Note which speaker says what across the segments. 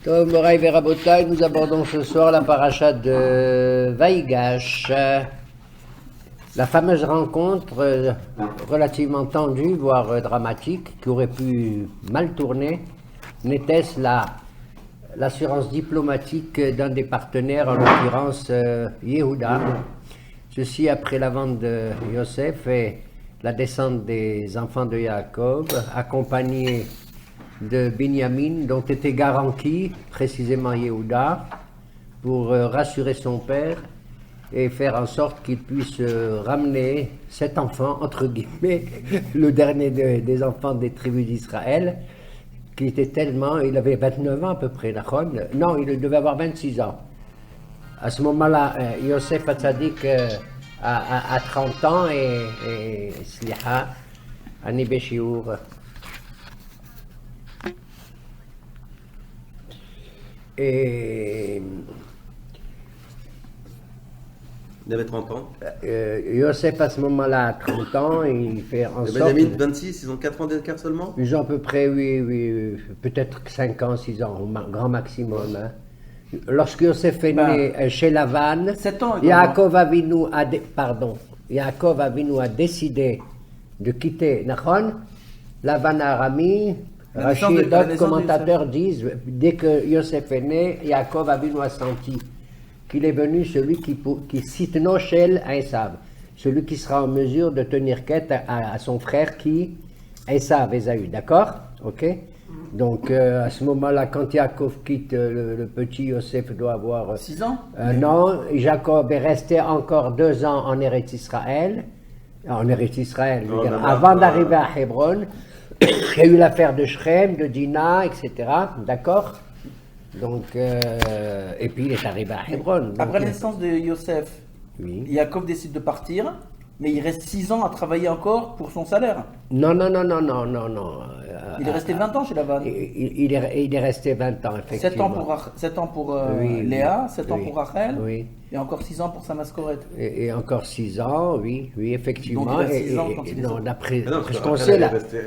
Speaker 1: Tov Moraï Verabotai, nous abordons ce soir la paracha de Vaïgash, la fameuse rencontre relativement tendue, voire dramatique, qui aurait pu mal tourner, n'était-ce l'assurance diplomatique d'un des partenaires, en l'occurrence Yehuda. Ceci après la vente de Yosef et la descente des enfants de Yaakov, accompagnés de Binyamin, dont était garanti précisément Yehuda, pour rassurer son père et faire en sorte qu'il puisse ramener cet enfant, entre guillemets, le dernier des enfants des tribus d'Israël, qui était tellement, il avait 29 ans à peu près, non, il devait avoir 26 ans. À ce moment-là, Yosef Hatzadik a 30 ans et Sliha, Ani Beshiur. Et
Speaker 2: il avait 30 ans.
Speaker 1: Yosef à ce moment-là a 30 ans, il fait en sorte...
Speaker 2: Benjamin 26, ils ont 4 ans d'écart seulement.
Speaker 1: Ils ont à peu près, oui, peut-être 5 ans, 6 ans, au grand maximum. Hein. Lorsque Yosef est né chez Lavan,
Speaker 3: 7 ans,
Speaker 1: Yaakov Avinu a décidé de quitter Nachon, Lavan a Arami. Rachid, d'autres commentateurs disent, dès que Yosef est né, Yaakov Avinu a senti qu'il est venu celui qui cite Noshel à Esav, celui qui sera en mesure de tenir quête à son frère qui, Esav, Ésaü, d'accord? Ok? Donc à ce moment-là, quand Yaakov quitte, le petit Yosef doit avoir
Speaker 3: 6 ans.
Speaker 1: Non, Jacob est resté encore 2 ans en Eretz Israël, avant d'arriver à Hébron. Il y a eu l'affaire de Shrem, de Dina, etc. D'accord? Donc, et puis il est arrivé à Hébron.
Speaker 3: Après la naissance de Yosef,
Speaker 1: oui.
Speaker 3: Yaakov décide de partir, mais il reste 6 ans à travailler encore pour son salaire.
Speaker 1: Non.
Speaker 3: Il est resté 20 ans chez Lavan.
Speaker 1: Il est resté 20 ans, effectivement.
Speaker 3: 7 ans pour Léa, 7 ans pour Rachel,
Speaker 1: oui.
Speaker 3: Et encore 6 ans pour sa mascorette.
Speaker 1: Et encore 6 ans, oui, effectivement.
Speaker 3: Donc il reste 6 ans quand il est sorti.
Speaker 1: D'après ce qu'on
Speaker 2: elle
Speaker 1: sait,
Speaker 2: est restée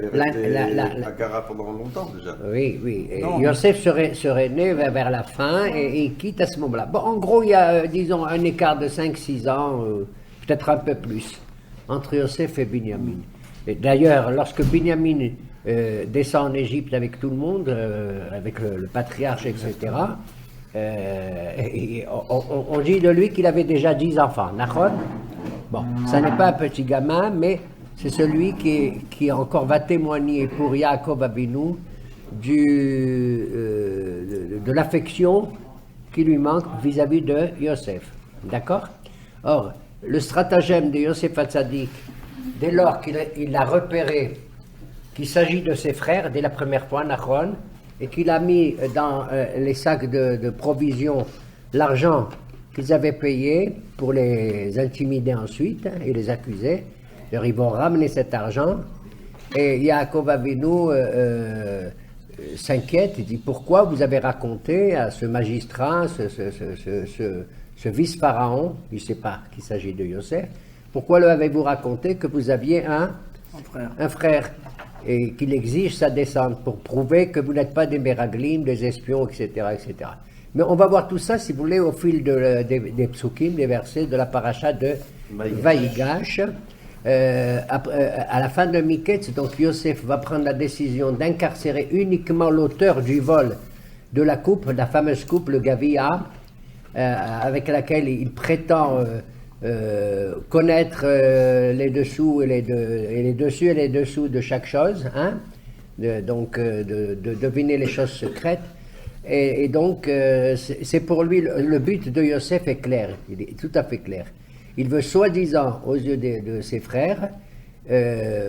Speaker 2: à Gara pendant longtemps déjà.
Speaker 1: Oui. Et Yosef serait né vers la fin et il quitte à ce moment-là. Bon, en gros, il y a, disons, un écart de 5-6 ans, peut-être un peu plus, entre Yosef et Binyamin. Et d'ailleurs, lorsque Binyamin descend en Égypte avec tout le monde, avec le patriarche, etc., on dit de lui qu'il avait déjà 10 enfants. Nachon? Bon, ça n'est pas un petit gamin, mais c'est celui qui encore va témoigner pour Yaakov Avinu de l'affection qui lui manque vis-à-vis de Yosef. D'accord? Or, le stratagème de Yosef Hatzadik, dès lors qu'il a repéré qu'il s'agit de ses frères, dès la première fois, Nachon, et qu'il a mis dans les sacs de provisions l'argent qu'ils avaient payé pour les intimider ensuite et les accuser. Alors, ils vont ramener cet argent et Yaakov Avinu s'inquiète, il dit pourquoi vous avez raconté à ce magistrat, ce vice-pharaon, il ne sait pas qu'il s'agit de Yosef, pourquoi lui avez-vous raconté que vous aviez un frère et qu'il exige sa descente pour prouver que vous n'êtes pas des Meraglim, des espions, etc., etc. Mais on va voir tout ça, si vous voulez, au fil des psukim, des versets de la paracha de Vaïgash. À la fin de Miketz, donc Yosef va prendre la décision d'incarcérer uniquement l'auteur du vol de la coupe, la fameuse coupe, le Gavia, avec laquelle il prétend connaître les dessous et les dessus et les dessous de chaque chose, hein? de deviner les choses secrètes. Et donc, c'est pour lui, le but de Yosef est clair, il est tout à fait clair. Il veut soi-disant, aux yeux de ses frères,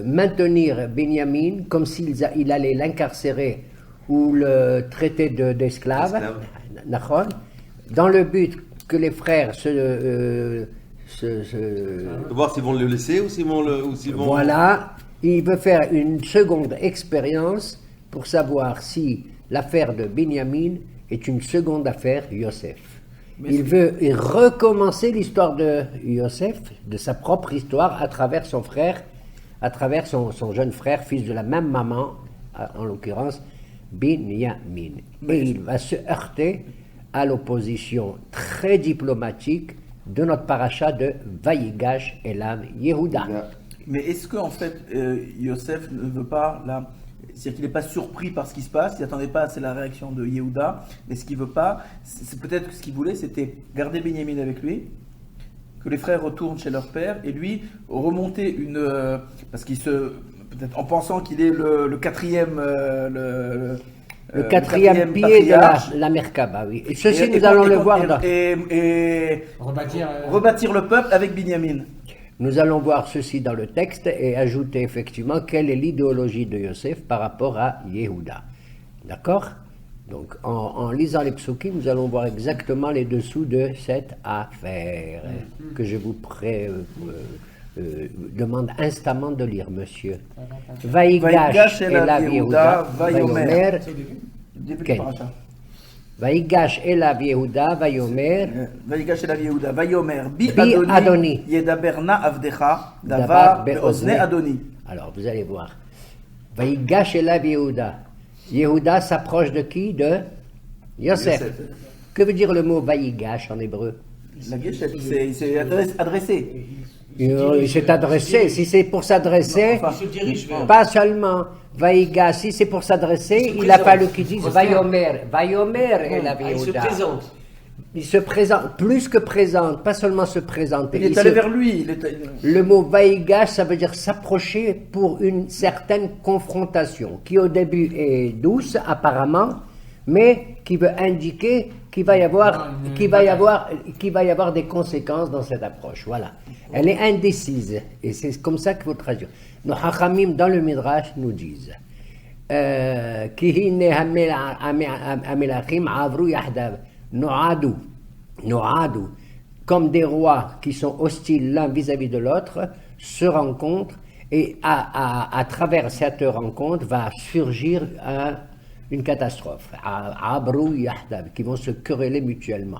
Speaker 1: maintenir Binyamin comme s'il allait l'incarcérer ou le traiter d'esclave, dans le but que les frères
Speaker 2: voir s'ils vont le laisser ou s'ils vont
Speaker 1: Voilà, il veut faire une seconde expérience pour savoir si l'affaire de Binyamin est une seconde affaire Yosef. Il veut recommencer l'histoire de Yosef, de sa propre histoire, à travers son frère, à travers son jeune frère, fils de la même maman, en l'occurrence, Binyamin. Et il va se heurter à l'opposition très diplomatique de notre paracha de Vayigash Elav Yehuda.
Speaker 3: Mais est-ce qu'en fait, Yosef ne veut pas, là, c'est-à-dire qu'il n'est pas surpris par ce qui se passe, il n'attendait pas, c'est la réaction de Yehuda, mais ce qu'il veut pas, c'est peut-être que ce qu'il voulait, c'était garder Binyamin avec lui, que les frères retournent chez leur père, et lui remonter parce qu'il peut-être en pensant qu'il est le quatrième,
Speaker 1: le quatrième pied de la Merkaba, oui. Et ceci, nous allons le voir dans...
Speaker 3: Et rebâtir le peuple avec Binyamin.
Speaker 1: Nous allons voir ceci dans le texte et ajouter effectivement quelle est l'idéologie de Yosef par rapport à Yehuda. D'accord? Donc, en lisant les psukim, nous allons voir exactement les dessous de cette affaire que je vous demande instamment de lire, monsieur. Vayigash Elav Yehuda, Vayomer. Vayigash Elav Yehuda, Vayomer.
Speaker 3: Vayigash Elav Yehuda, Vayomer. Bi
Speaker 1: Adoni.
Speaker 3: Yedaberna Avdecha, Davar Beozne Adoni.
Speaker 1: Alors, vous allez voir. Vayigash Elav Yehuda. Yehuda s'approche de qui? De Yosef. Que veut dire le mot Vayigash en hébreu?
Speaker 3: La guéchette, il s'est adressé.
Speaker 1: Il s'est adressé. Si c'est pour s'adresser, pas seulement Vaïga, si c'est pour s'adresser, il a fallu qu'il dise Vayomer. Vayomer est la Yehuda.
Speaker 4: Il se présente.
Speaker 1: Il se présente, plus que présente, pas seulement se présenter.
Speaker 3: Il est allé vers lui.
Speaker 1: Le mot Vaïgash, ça veut dire s'approcher pour une certaine confrontation, qui au début est douce apparemment, mais qui veut indiquer qu'il va y avoir des conséquences dans cette approche. Voilà. Elle est indécise, et c'est comme ça qu'il faut traduire. Nos hachamim dans le Midrash nous disent Kihine hamelachim avru yahdav noadu, comme des rois qui sont hostiles l'un vis-à-vis de l'autre, se rencontrent, et à travers cette rencontre va surgir une catastrophe, Abru Yahdav, qui vont se quereller mutuellement.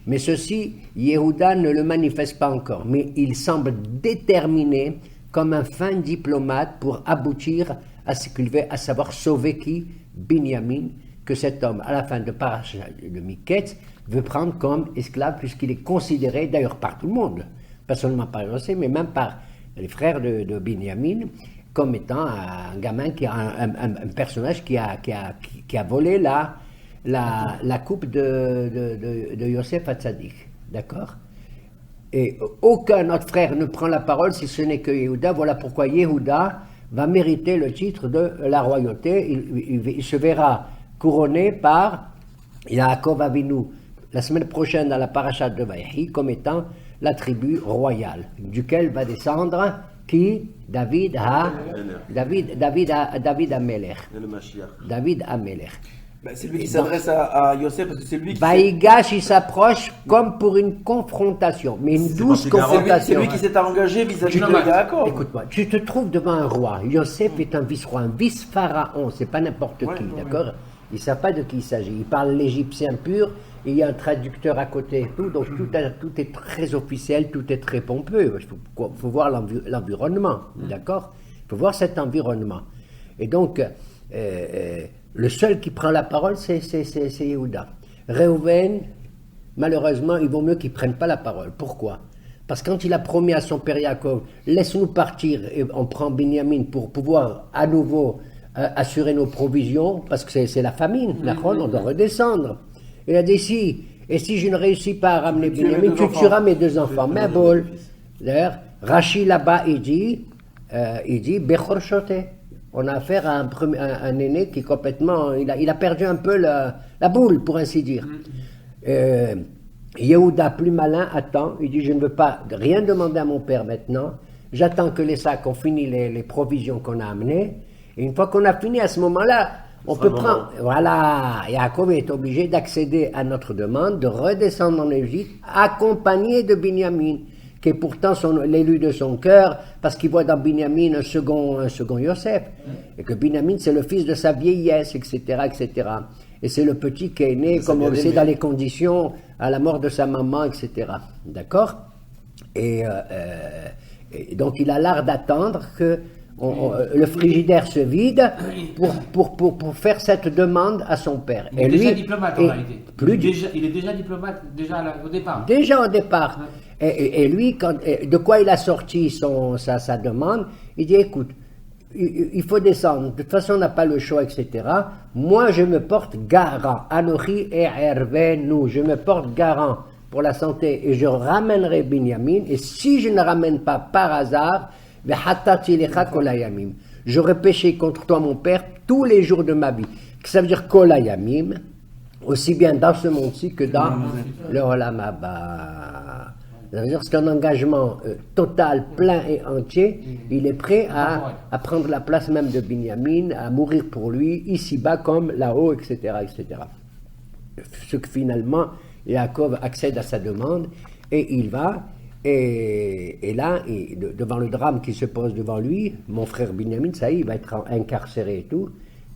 Speaker 1: Mais ceci, Yehuda ne le manifeste pas encore, mais il semble déterminé comme un fin diplomate pour aboutir à ce qu'il veut, à savoir sauver qui? Binyamin, que cet homme, à la fin de Parashat de Miketz, veut prendre comme esclave, puisqu'il est considéré, d'ailleurs par tout le monde, pas seulement par Yosef, mais même par les frères de Binyamin, comme étant un gamin, un personnage qui a volé la coupe de Yosef Hatzadik. D'accord? Et aucun autre frère ne prend la parole si ce n'est que Yehuda. Voilà pourquoi Yehuda va mériter le titre de la royauté. Il se verra couronné par Yaakov Avinu la semaine prochaine dans la parashat de Vaïhi comme étant la tribu royale, duquel va descendre qui? David Amelech. David Amelech.
Speaker 3: C'est lui qui s'adresse à Yosef parce que c'est lui qui.
Speaker 1: Vaïgash, il s'approche comme pour une confrontation, mais une douce confrontation.
Speaker 3: C'est lui qui s'est engagé vis-à-vis de Yaakov.
Speaker 1: Écoute-moi, tu te trouves devant un roi. Yosef est un vice-roi, un vice-pharaon, c'est pas n'importe qui, d'accord? Ils ne savent pas de qui il s'agit. Ils parlent l'égyptien pur, et il y a un traducteur à côté et tout, donc tout est très officiel, tout est très pompeux. Il faut voir l'environnement, d'accord? Il faut voir cet environnement. Et donc, le seul qui prend la parole, c'est Yehuda. Reuven, malheureusement, il vaut mieux qu'il ne prenne pas la parole. Pourquoi? Parce que quand il a promis à son père Yaakov, laisse-nous partir et on prend Binyamin pour pouvoir à nouveau assurer nos provisions, parce que c'est la famine, on doit redescendre. Il a dit si je ne réussis pas à ramener Binyamin, tu tueras mes deux enfants. Mais bon, d'ailleurs, Rachi là-bas, il dit Bechor Shote. On a affaire à un aîné qui complètement, il a perdu un peu la boule, pour ainsi dire. Yehuda, plus malin, attend. Il dit, je ne veux pas rien demander à mon père maintenant. J'attends que les sacs ont fini les provisions qu'on a amenées. Et une fois qu'on a fini, à ce moment-là, on peut prendre. Voilà, Yaakov est obligé d'accéder à notre demande, de redescendre en Égypte, accompagné de Binyamin, qui est pourtant l'élu de son cœur, parce qu'il voit dans Binyamin un second Yosef, et que Binyamin c'est le fils de sa vieillesse, etc., etc. Et c'est le petit qui est né, comme on le sait, dans les conditions, à la mort de sa maman, etc. D'accord? Et donc il a l'art d'attendre que le frigidaire se vide pour faire cette demande à son père.
Speaker 4: Il est déjà diplomate en réalité. Il est déjà diplomate au départ.
Speaker 1: Déjà au départ. Et lui, de quoi il a sorti sa demande, il dit écoute, il faut descendre. De toute façon, on n'a pas le choix, etc. Moi, je me porte garant. Anochi et Hervé, je me porte garant pour la santé et je ramènerai Binyamin. Et si je ne ramène pas par hasard, j'aurais péché contre toi, mon père, tous les jours de ma vie. Ça veut dire kolayamim, aussi bien dans ce monde-ci que dans le Olam Haba. Ça veut dire que c'est un engagement total, plein et entier. Il est prêt à prendre la place même de Binyamin, à mourir pour lui, ici-bas comme là-haut, etc., etc. Ce que finalement, Yaakov accède à sa demande et il va. Et là, devant le drame qui se pose devant lui, mon frère Binyamin, ça y est, il va être incarcéré et tout.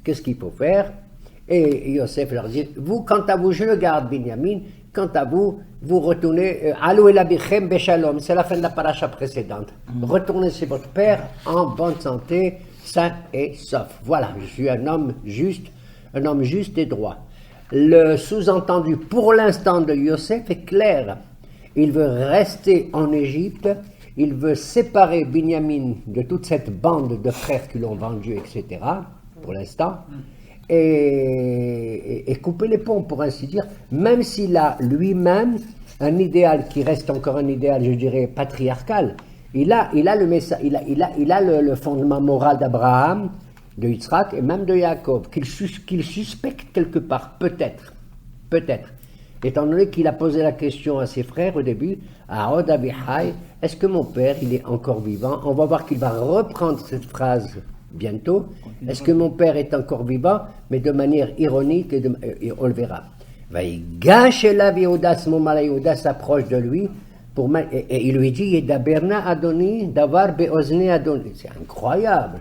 Speaker 1: Qu'est-ce qu'il faut faire? Et Yosef leur dit, vous, quant à vous, je le garde, Binyamin. Quant à vous, vous retournez, Alou el abichem beshalom, c'est la fin de la paracha précédente. Retournez chez votre père en bonne santé, sain et sauf. Voilà, je suis un homme juste et droit. Le sous-entendu pour l'instant de Yosef est clair. Il veut rester en Égypte, il veut séparer Binyamin de toute cette bande de frères qui l'ont vendu, etc., pour l'instant, et couper les ponts, pour ainsi dire, même s'il a lui-même un idéal qui reste encore un idéal, je dirais, patriarcal. Il a le fondement moral d'Abraham, de Yitzhak et même de Yaakov, qu'il suspecte quelque part, peut-être. Étant donné qu'il a posé la question à ses frères au début, à Od Abihai, est-ce que mon père, il est encore vivant? On va voir qu'il va reprendre cette phrase bientôt. Est-ce que mon père est encore vivant? Mais de manière ironique, et on le verra. Vaïgash Elav Yehuda, ce moment-là, Yehuda s'approche de lui, et il lui dit, Yedaberna Adoni, Davar Beozne Adoni. C'est incroyable.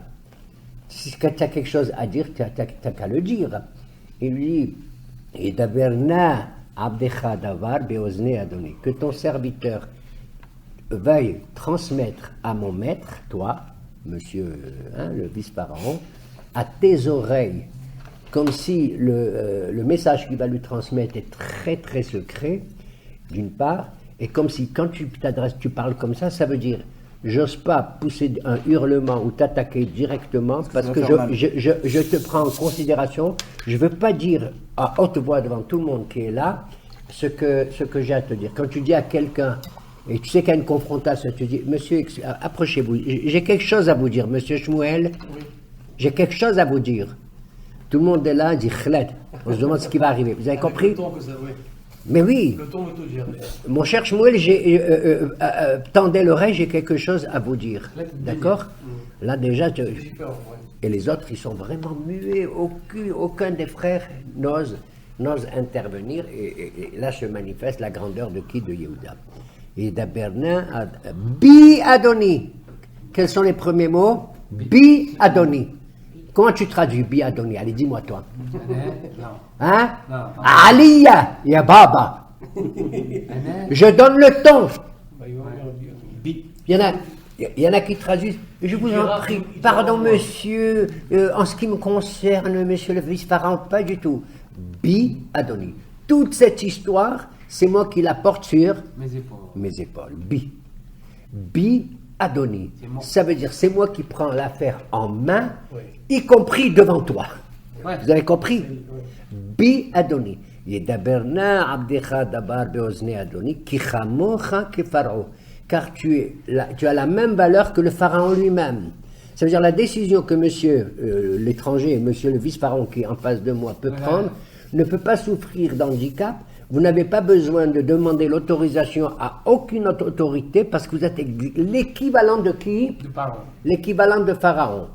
Speaker 1: Si tu as quelque chose à dire, tu n'as qu'à le dire. Il lui dit, Yedaberna Abdecha Davar Beozne Adoni, que ton serviteur veuille transmettre à mon maître, toi, monsieur le vice-pharaon, à tes oreilles, comme si le message qu'il va lui transmettre est très très secret, d'une part, et comme si quand tu t'adresses, tu parles comme ça veut dire, j'ose pas pousser un hurlement ou t'attaquer directement, parce que je te prends en considération, je veux pas dire à haute voix devant tout le monde qui est là, ce que j'ai à te dire. Quand tu dis à quelqu'un, et tu sais qu'il y a une confrontation, tu dis, monsieur, approchez-vous, j'ai quelque chose à vous dire, monsieur Shmuel, j'ai quelque chose à vous dire. Tout le monde est là, dit Khled. On se demande ce qui va arriver. Vous avez compris?
Speaker 5: Le ton que ça, oui.
Speaker 1: Mais oui.
Speaker 5: Le ton veut tout dire.
Speaker 1: Mon cher Shmuel, tendez l'oreille, j'ai quelque chose à vous dire. D'accord? Là déjà, et les autres, ils sont vraiment muets. Aucun des frères n'ose intervenir. Et là se manifeste la grandeur de qui? De Yehuda. Et d'Abernin, Bi Adoni. Quels sont les premiers mots? Bi Adoni. Comment tu traduis Bi Adoni? Allez, dis-moi toi. Hein? Aliyah, ya Baba. Je donne le ton. Il y en a qui traduisent. Je vous en prie, pardon monsieur, en ce qui me concerne, monsieur le vice-pharaon, pas du tout. Bi Adoni. Toute cette histoire, c'est moi qui la porte sur mes épaules. Bi Adoni. Ça veut dire c'est moi qui prends l'affaire en main, y compris devant toi. Vous avez compris? Bi Adoni. Yedaberna abdecha dabar beozne Adoni ki chamocha ki Pharaon. Car tu as la même valeur que le pharaon lui-même. Ça veut dire la décision que monsieur l'étranger, monsieur le vice-pharaon qui est en face de moi peut prendre, ne peut pas souffrir d'handicap. Vous n'avez pas besoin de demander l'autorisation à aucune autre autorité parce que vous êtes l'équivalent de qui?
Speaker 4: De Pharaon.
Speaker 1: L'équivalent de Pharaon.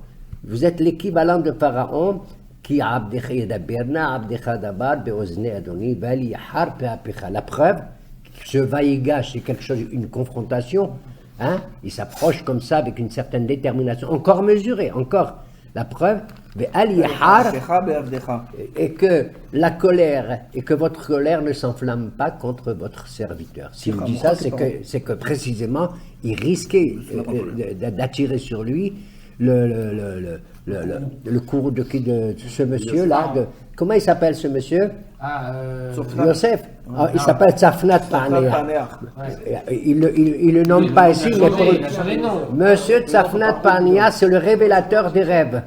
Speaker 1: Vous êtes l'équivalent de Pharaon qui a la preuve, ce vaïgash, c'est quelque chose, une confrontation. Hein? Il s'approche comme ça avec une certaine détermination, encore mesurée, encore. La preuve, et que la colère, et que votre colère ne s'enflamme pas contre votre serviteur. S'il dit ça, c'est que précisément, il risquait d'attirer sur lui le cours de ce monsieur-là. Comment il s'appelle ce monsieur? Yosef. Ah, il s'appelle Tzafnat Paneah. Il le nomme pas ici, mais pour Monsieur Tzafnat Paneah, c'est le révélateur des rêves.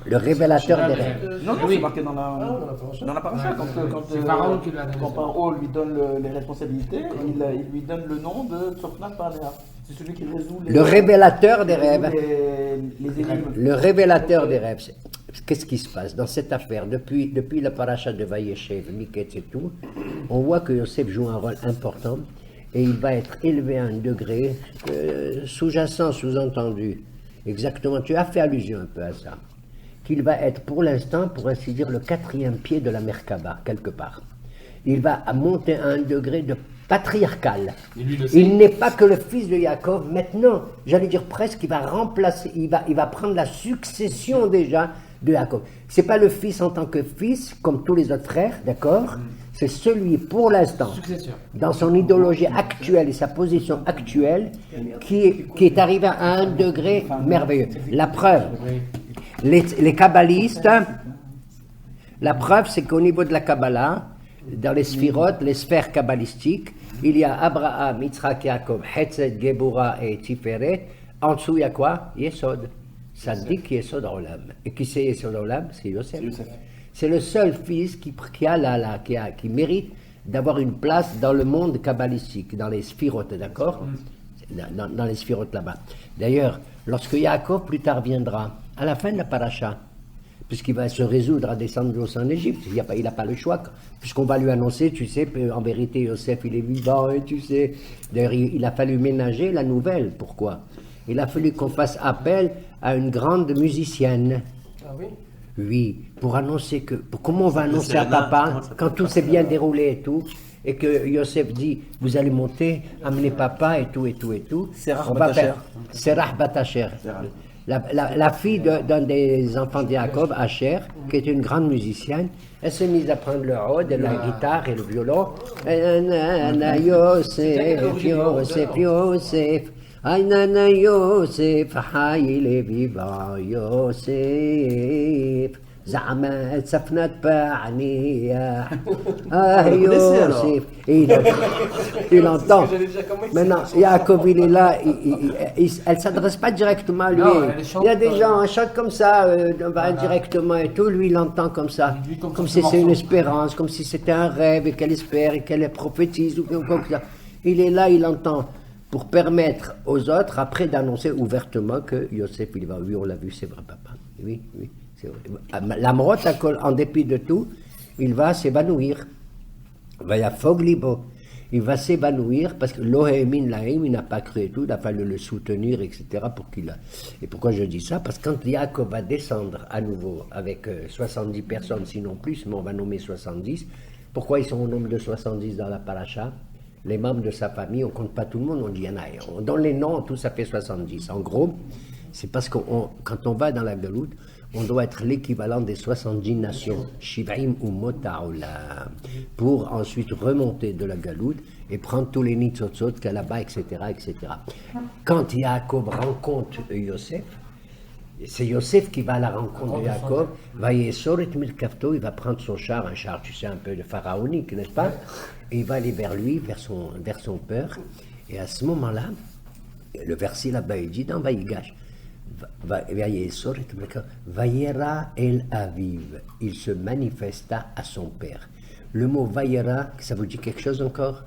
Speaker 1: Le révélateur des rêves.
Speaker 3: Non, c'est marqué dans la paracha. Quand Paro lui donne les responsabilités, il lui donne le nom de Tzafnat Paneah. C'est celui qui résout
Speaker 1: le révélateur des rêves.
Speaker 3: Les énigmes.
Speaker 1: Le révélateur des rêves. Qu'est-ce qui se passe dans cette affaire? Depuis la paracha de Vayeshev, Miketz et tout, on voit que Yosef joue un rôle important et il va être élevé à un degré sous-jacent, sous-entendu. Exactement, tu as fait allusion un peu à ça. Qu'il va être pour l'instant, pour ainsi dire, le 4e pied de la Merkaba, quelque part. Il va monter à un degré de patriarcal. Il n'est pas que le fils de Yaakov. Maintenant, j'allais dire presque, il va remplacer, il va prendre la succession déjà de Yaakov. C'est pas le fils en tant que fils, comme tous les autres frères, d'accord? C'est celui, pour l'instant, dans son idéologie actuelle et sa position actuelle, qui est arrivé à un degré merveilleux. La preuve, les kabbalistes, la preuve, c'est qu'au niveau de la Kabbalah, dans les sphirotes, les sphères kabbalistiques, il y a Abraham, Yitzhak, Yaakov, Hetzed, Gebura et Tiferet. En dessous, il y a quoi? Yesod. Ça dit qu'il y a Yesod Olam. Et qui c'est Yesod Olam? C'est Yosef. C'est le seul fils qui mérite d'avoir une place dans le monde kabbalistique, dans les sphirotes, d'accord? Dans les sphirotes là-bas. D'ailleurs, lorsque Yaakov plus tard viendra, à la fin de la paracha, puisqu'il va se résoudre à descendre en Égypte, il n'a pas le choix, puisqu'on va lui annoncer, tu sais, en vérité, Yosef, il est vivant, et tu sais. D'ailleurs, il a fallu ménager la nouvelle. Pourquoi? Il a fallu qu'on fasse appel à une grande musicienne.
Speaker 5: Ah oui?
Speaker 1: Oui, pour annoncer comment on va annoncer à papa, quand tout s'est bien déroulé et tout, et que Yosef dit, vous allez monter, amener papa et tout, et tout, et tout. Serah Batacher. La fille d'un des enfants de Yaakov, Asher, qui est une grande musicienne, elle s'est mise à prendre le oud, la guitare et le violon. Yosef, Yosef, Yosef, Aynana Yosef, Haïle Viva Yosef, Zama Tzafnat Paneah, Yosef. Et il entend. Maintenant, Yaakov, il est là, elle ne s'adresse pas directement à lui. Il y a des gens, chantent comme ça, indirectement et tout, lui il entend comme ça. Comme si c'était une espérance, comme si c'était un rêve et qu'elle espère et qu'elle prophétise ou comme ça. Il est là, il entend. Pour permettre aux autres, après, d'annoncer ouvertement que Yosef, il va, oui, on l'a vu, c'est vrai, papa. Oui, c'est vrai. L'amrot, en dépit de tout, il va s'évanouir. Il va s'évanouir parce que l'Ohémin Laïm, il n'a pas cru et tout, il a fallu le soutenir, etc. pour qu'il a. Et pourquoi je dis ça? Parce que quand Yaakov va descendre à nouveau avec 70 personnes, sinon plus, mais on va nommer 70, pourquoi ils sont au nombre de 70 dans la paracha? Les membres de sa famille, on ne compte pas tout le monde, on dit il y en a. On donne les noms, tout ça fait 70. En gros, c'est parce que quand on va dans la Galoute, on doit être l'équivalent des 70 nations, Shivaim ou Motaola, pour ensuite remonter de la Galoute et prendre tous les nitzotzot qu'il y a là-bas, etc., etc. Quand Yaakov rencontre Yosef, c'est Yosef qui va à la rencontre de Yaakov, il va prendre son char, un char, tu sais, un peu de pharaonique, n'est-ce pas? Et il va aller vers lui, vers son père. Et à ce moment-là, le verset là-bas, il dit dans Vaïgash, Vayera el Aviv, il se manifesta à son père. Le mot Vayera, ça vous dit quelque chose encore?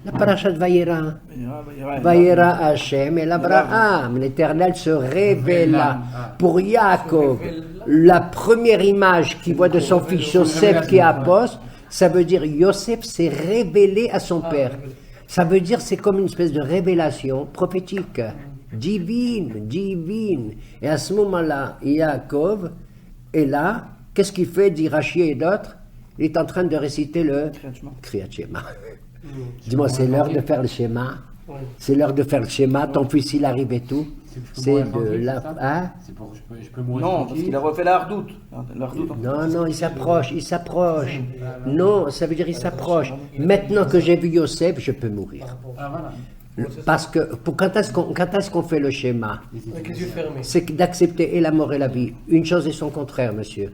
Speaker 1: La paracha de Vayera. Vayera Hashem et Abraham. L'Éternel se révéla. Pour Yaakov, la première image qu'il voit de son fils Yosef qui est apôtre, ça veut dire Yosef s'est révélé à son père. Ça veut dire c'est comme une espèce de révélation prophétique, divine. Et à ce moment-là, Yaakov est là. Qu'est-ce qu'il fait, dit Rachi et d'autres? Il est en train de réciter le Kriyat Shema. Dis-moi, c'est l'heure de faire le schéma. C'est l'heure de faire le schéma. Ton fils, il arrive et tout. C'est de la. Hein?
Speaker 4: Je peux mourir.
Speaker 3: Non, parce qu'il a refait la hardoute.
Speaker 1: Non, il s'approche. Non, ça veut dire il s'approche. Maintenant que j'ai vu Yosef, je peux mourir. Parce que quand est-ce qu'on fait le schéma?
Speaker 5: Avec les yeux fermés.
Speaker 1: C'est d'accepter et la mort et la vie. Une chose et son contraire, monsieur.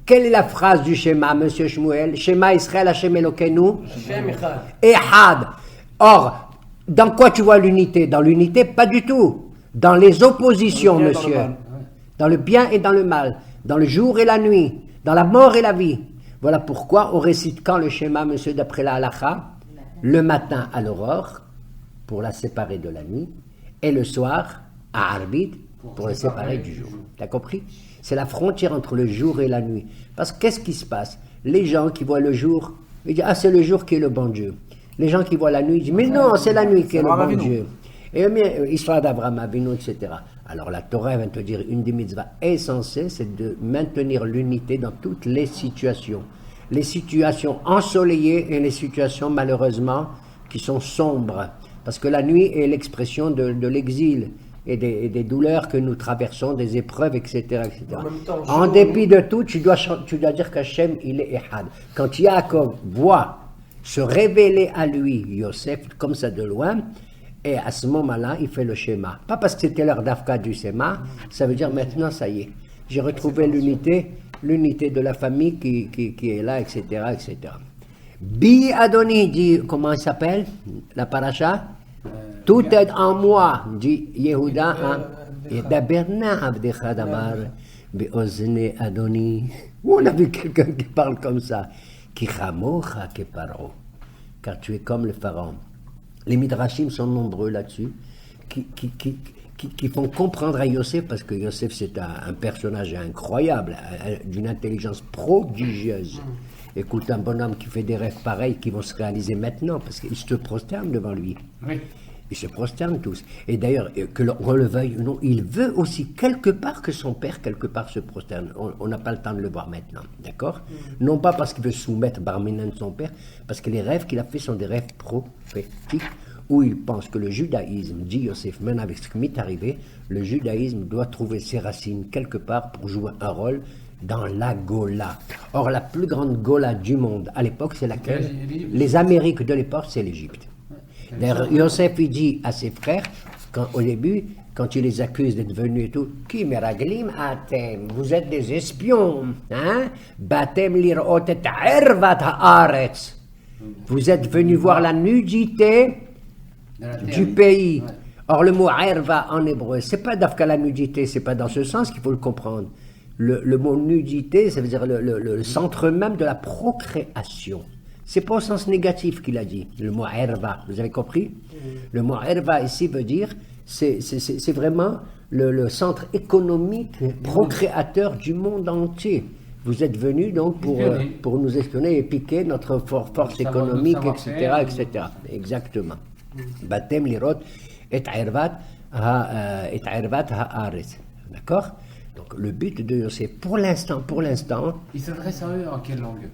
Speaker 1: Quelle est la phrase du schéma, monsieur Shmuel? Schéma Israël Hashem Elokeinu
Speaker 5: Shem Echad.
Speaker 1: Ehad. Or, dans quoi tu vois l'unité? Dans l'unité, pas du tout. Dans les oppositions,
Speaker 3: Dans le bien et dans le
Speaker 1: monsieur.
Speaker 3: mal.
Speaker 1: Dans le bien et dans le mal. Dans le jour et la nuit. Dans la mort et la vie. Voilà pourquoi on récite quand le schéma, monsieur, d'après la halakha? Le matin à l'aurore, pour la séparer de la nuit, et le soir, à Arbit, pour la séparer du jour. T'as compris? C'est la frontière entre le jour et la nuit. Parce que qu'est-ce qui se passe? Les gens qui voient le jour, ils disent, ah, c'est le jour qui est le bon Dieu. Les gens qui voient la nuit, ils disent, mais non, c'est la nuit qui est le
Speaker 3: Abraham
Speaker 1: bon
Speaker 3: Avinu.
Speaker 1: Dieu. Et bien, histoire d'Abraham Avinu, etc. Alors la Torah va te dire, une des mitzvahs essentielles, c'est de maintenir l'unité dans toutes les situations. Les situations ensoleillées et les situations, malheureusement, qui sont sombres. Parce que la nuit est l'expression de l'exil et des douleurs que nous traversons, des épreuves, etc. etc.
Speaker 5: En même temps,
Speaker 1: En
Speaker 5: jour-
Speaker 1: dépit de tout, tu dois dire qu'Hachem, il est Ehad. Quand Yaakov voit se révéler à lui Yosef, comme ça de loin, et à ce moment-là, il fait le schéma. Pas parce que c'était l'heure d'Afka du Séma, ça veut dire maintenant, ça y est, j'ai retrouvé l'unité de la famille qui est là, etc., etc. Bi Adoni dit, comment il s'appelle, la paracha? Tout est en moi, dit Yehuda, et Daberna Abdecha Damar, Beozne Adoni. On a vu quelqu'un qui parle comme ça. Ki chamocha ke paro, car tu es comme le pharaon. Les midrashim sont nombreux là-dessus, qui font comprendre à Yosef, parce que Yosef c'est un personnage incroyable, d'une intelligence prodigieuse. Écoute, un bonhomme qui fait des rêves pareils qui vont se réaliser maintenant, parce qu'ils se prosternent devant lui.
Speaker 4: Oui.
Speaker 1: Ils se prosternent tous. Et d'ailleurs, que l'on le veuille ou non, il veut aussi quelque part que son père, quelque part, se prosterne. On n'a pas le temps de le voir maintenant, d'accord? Non pas parce qu'il veut soumettre Barminan son père, parce que les rêves qu'il a fait sont des rêves prophétiques, où il pense que le judaïsme, dit Yosef, même avec ce qui m'est arrivé, le judaïsme doit trouver ses racines quelque part pour jouer un rôle dans la Gola. Or, la plus grande Gola du monde à l'époque, c'est laquelle? Les Amériques de l'époque, c'est l'Égypte. D'ailleurs, Yosef, il dit à ses frères, au début, quand il les accuse d'être venus et tout, Ki meraglim atem, vous êtes des espions, hein? Batem lirot et ervat haaretz. Vous êtes venus voir la nudité du pays.
Speaker 4: Ouais.
Speaker 1: Or, le mot erva en hébreu, c'est pas d'afka la nudité, c'est pas dans ce sens qu'il faut le comprendre. Le mot nudité, ça veut dire le centre même de la procréation. C'est pas au sens négatif qu'il a dit, le mot erva. Vous avez compris? Le mot erva ici veut dire, c'est vraiment le centre économique procréateur du monde entier. Vous êtes venus donc pour nous espionner et piquer notre force économique, etc., etc. Exactement. Batem lirot et ervat haaretz. D'accord? Donc le but de Yosef, pour l'instant,
Speaker 4: Il s'adresse à eux en quelle langue?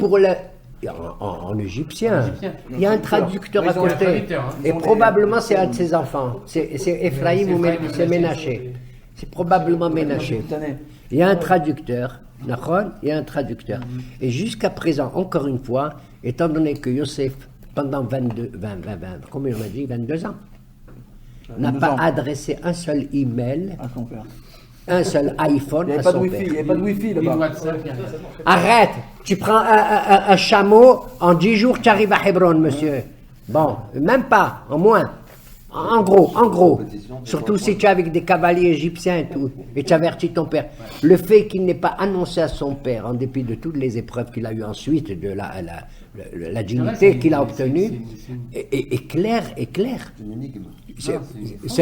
Speaker 1: en égyptien.
Speaker 4: En égyptien.
Speaker 1: Il y a un traducteur
Speaker 3: Oui,
Speaker 1: à
Speaker 3: ils ont un
Speaker 1: côté.
Speaker 4: traducteur, hein.
Speaker 1: Et probablement c'est un de ses enfants. C'est Ephraïm ou
Speaker 4: Ephraïm,
Speaker 1: c'est Ménaché. C'est probablement Ménaché. Il y a un traducteur. D'accord? Il y a un traducteur. Et jusqu'à présent, encore une fois, étant donné que Yosef, pendant 22 ans, n'a
Speaker 3: 22
Speaker 1: pas
Speaker 3: ans.
Speaker 1: adressé un seul email,
Speaker 3: À son père.
Speaker 1: un seul iPhone
Speaker 3: Il n'y
Speaker 1: à
Speaker 3: avait pas de
Speaker 1: son
Speaker 3: wifi,
Speaker 1: père.
Speaker 3: il n'y avait pas de wifi
Speaker 4: Ni
Speaker 3: là-bas.
Speaker 4: WhatsApp, rien.
Speaker 1: Arrête! Tu prends un chameau, en 10 jours, tu arrives à Hébron, monsieur. Bon, même pas, en moins. En gros. Surtout si tu es avec des cavaliers égyptiens et tout, et tu avertis ton père. Le fait qu'il n'ait pas annoncé à son père, en dépit de toutes les épreuves qu'il a eues ensuite, de la dignité qu'il a obtenue, est clair.
Speaker 2: C'est une énigme.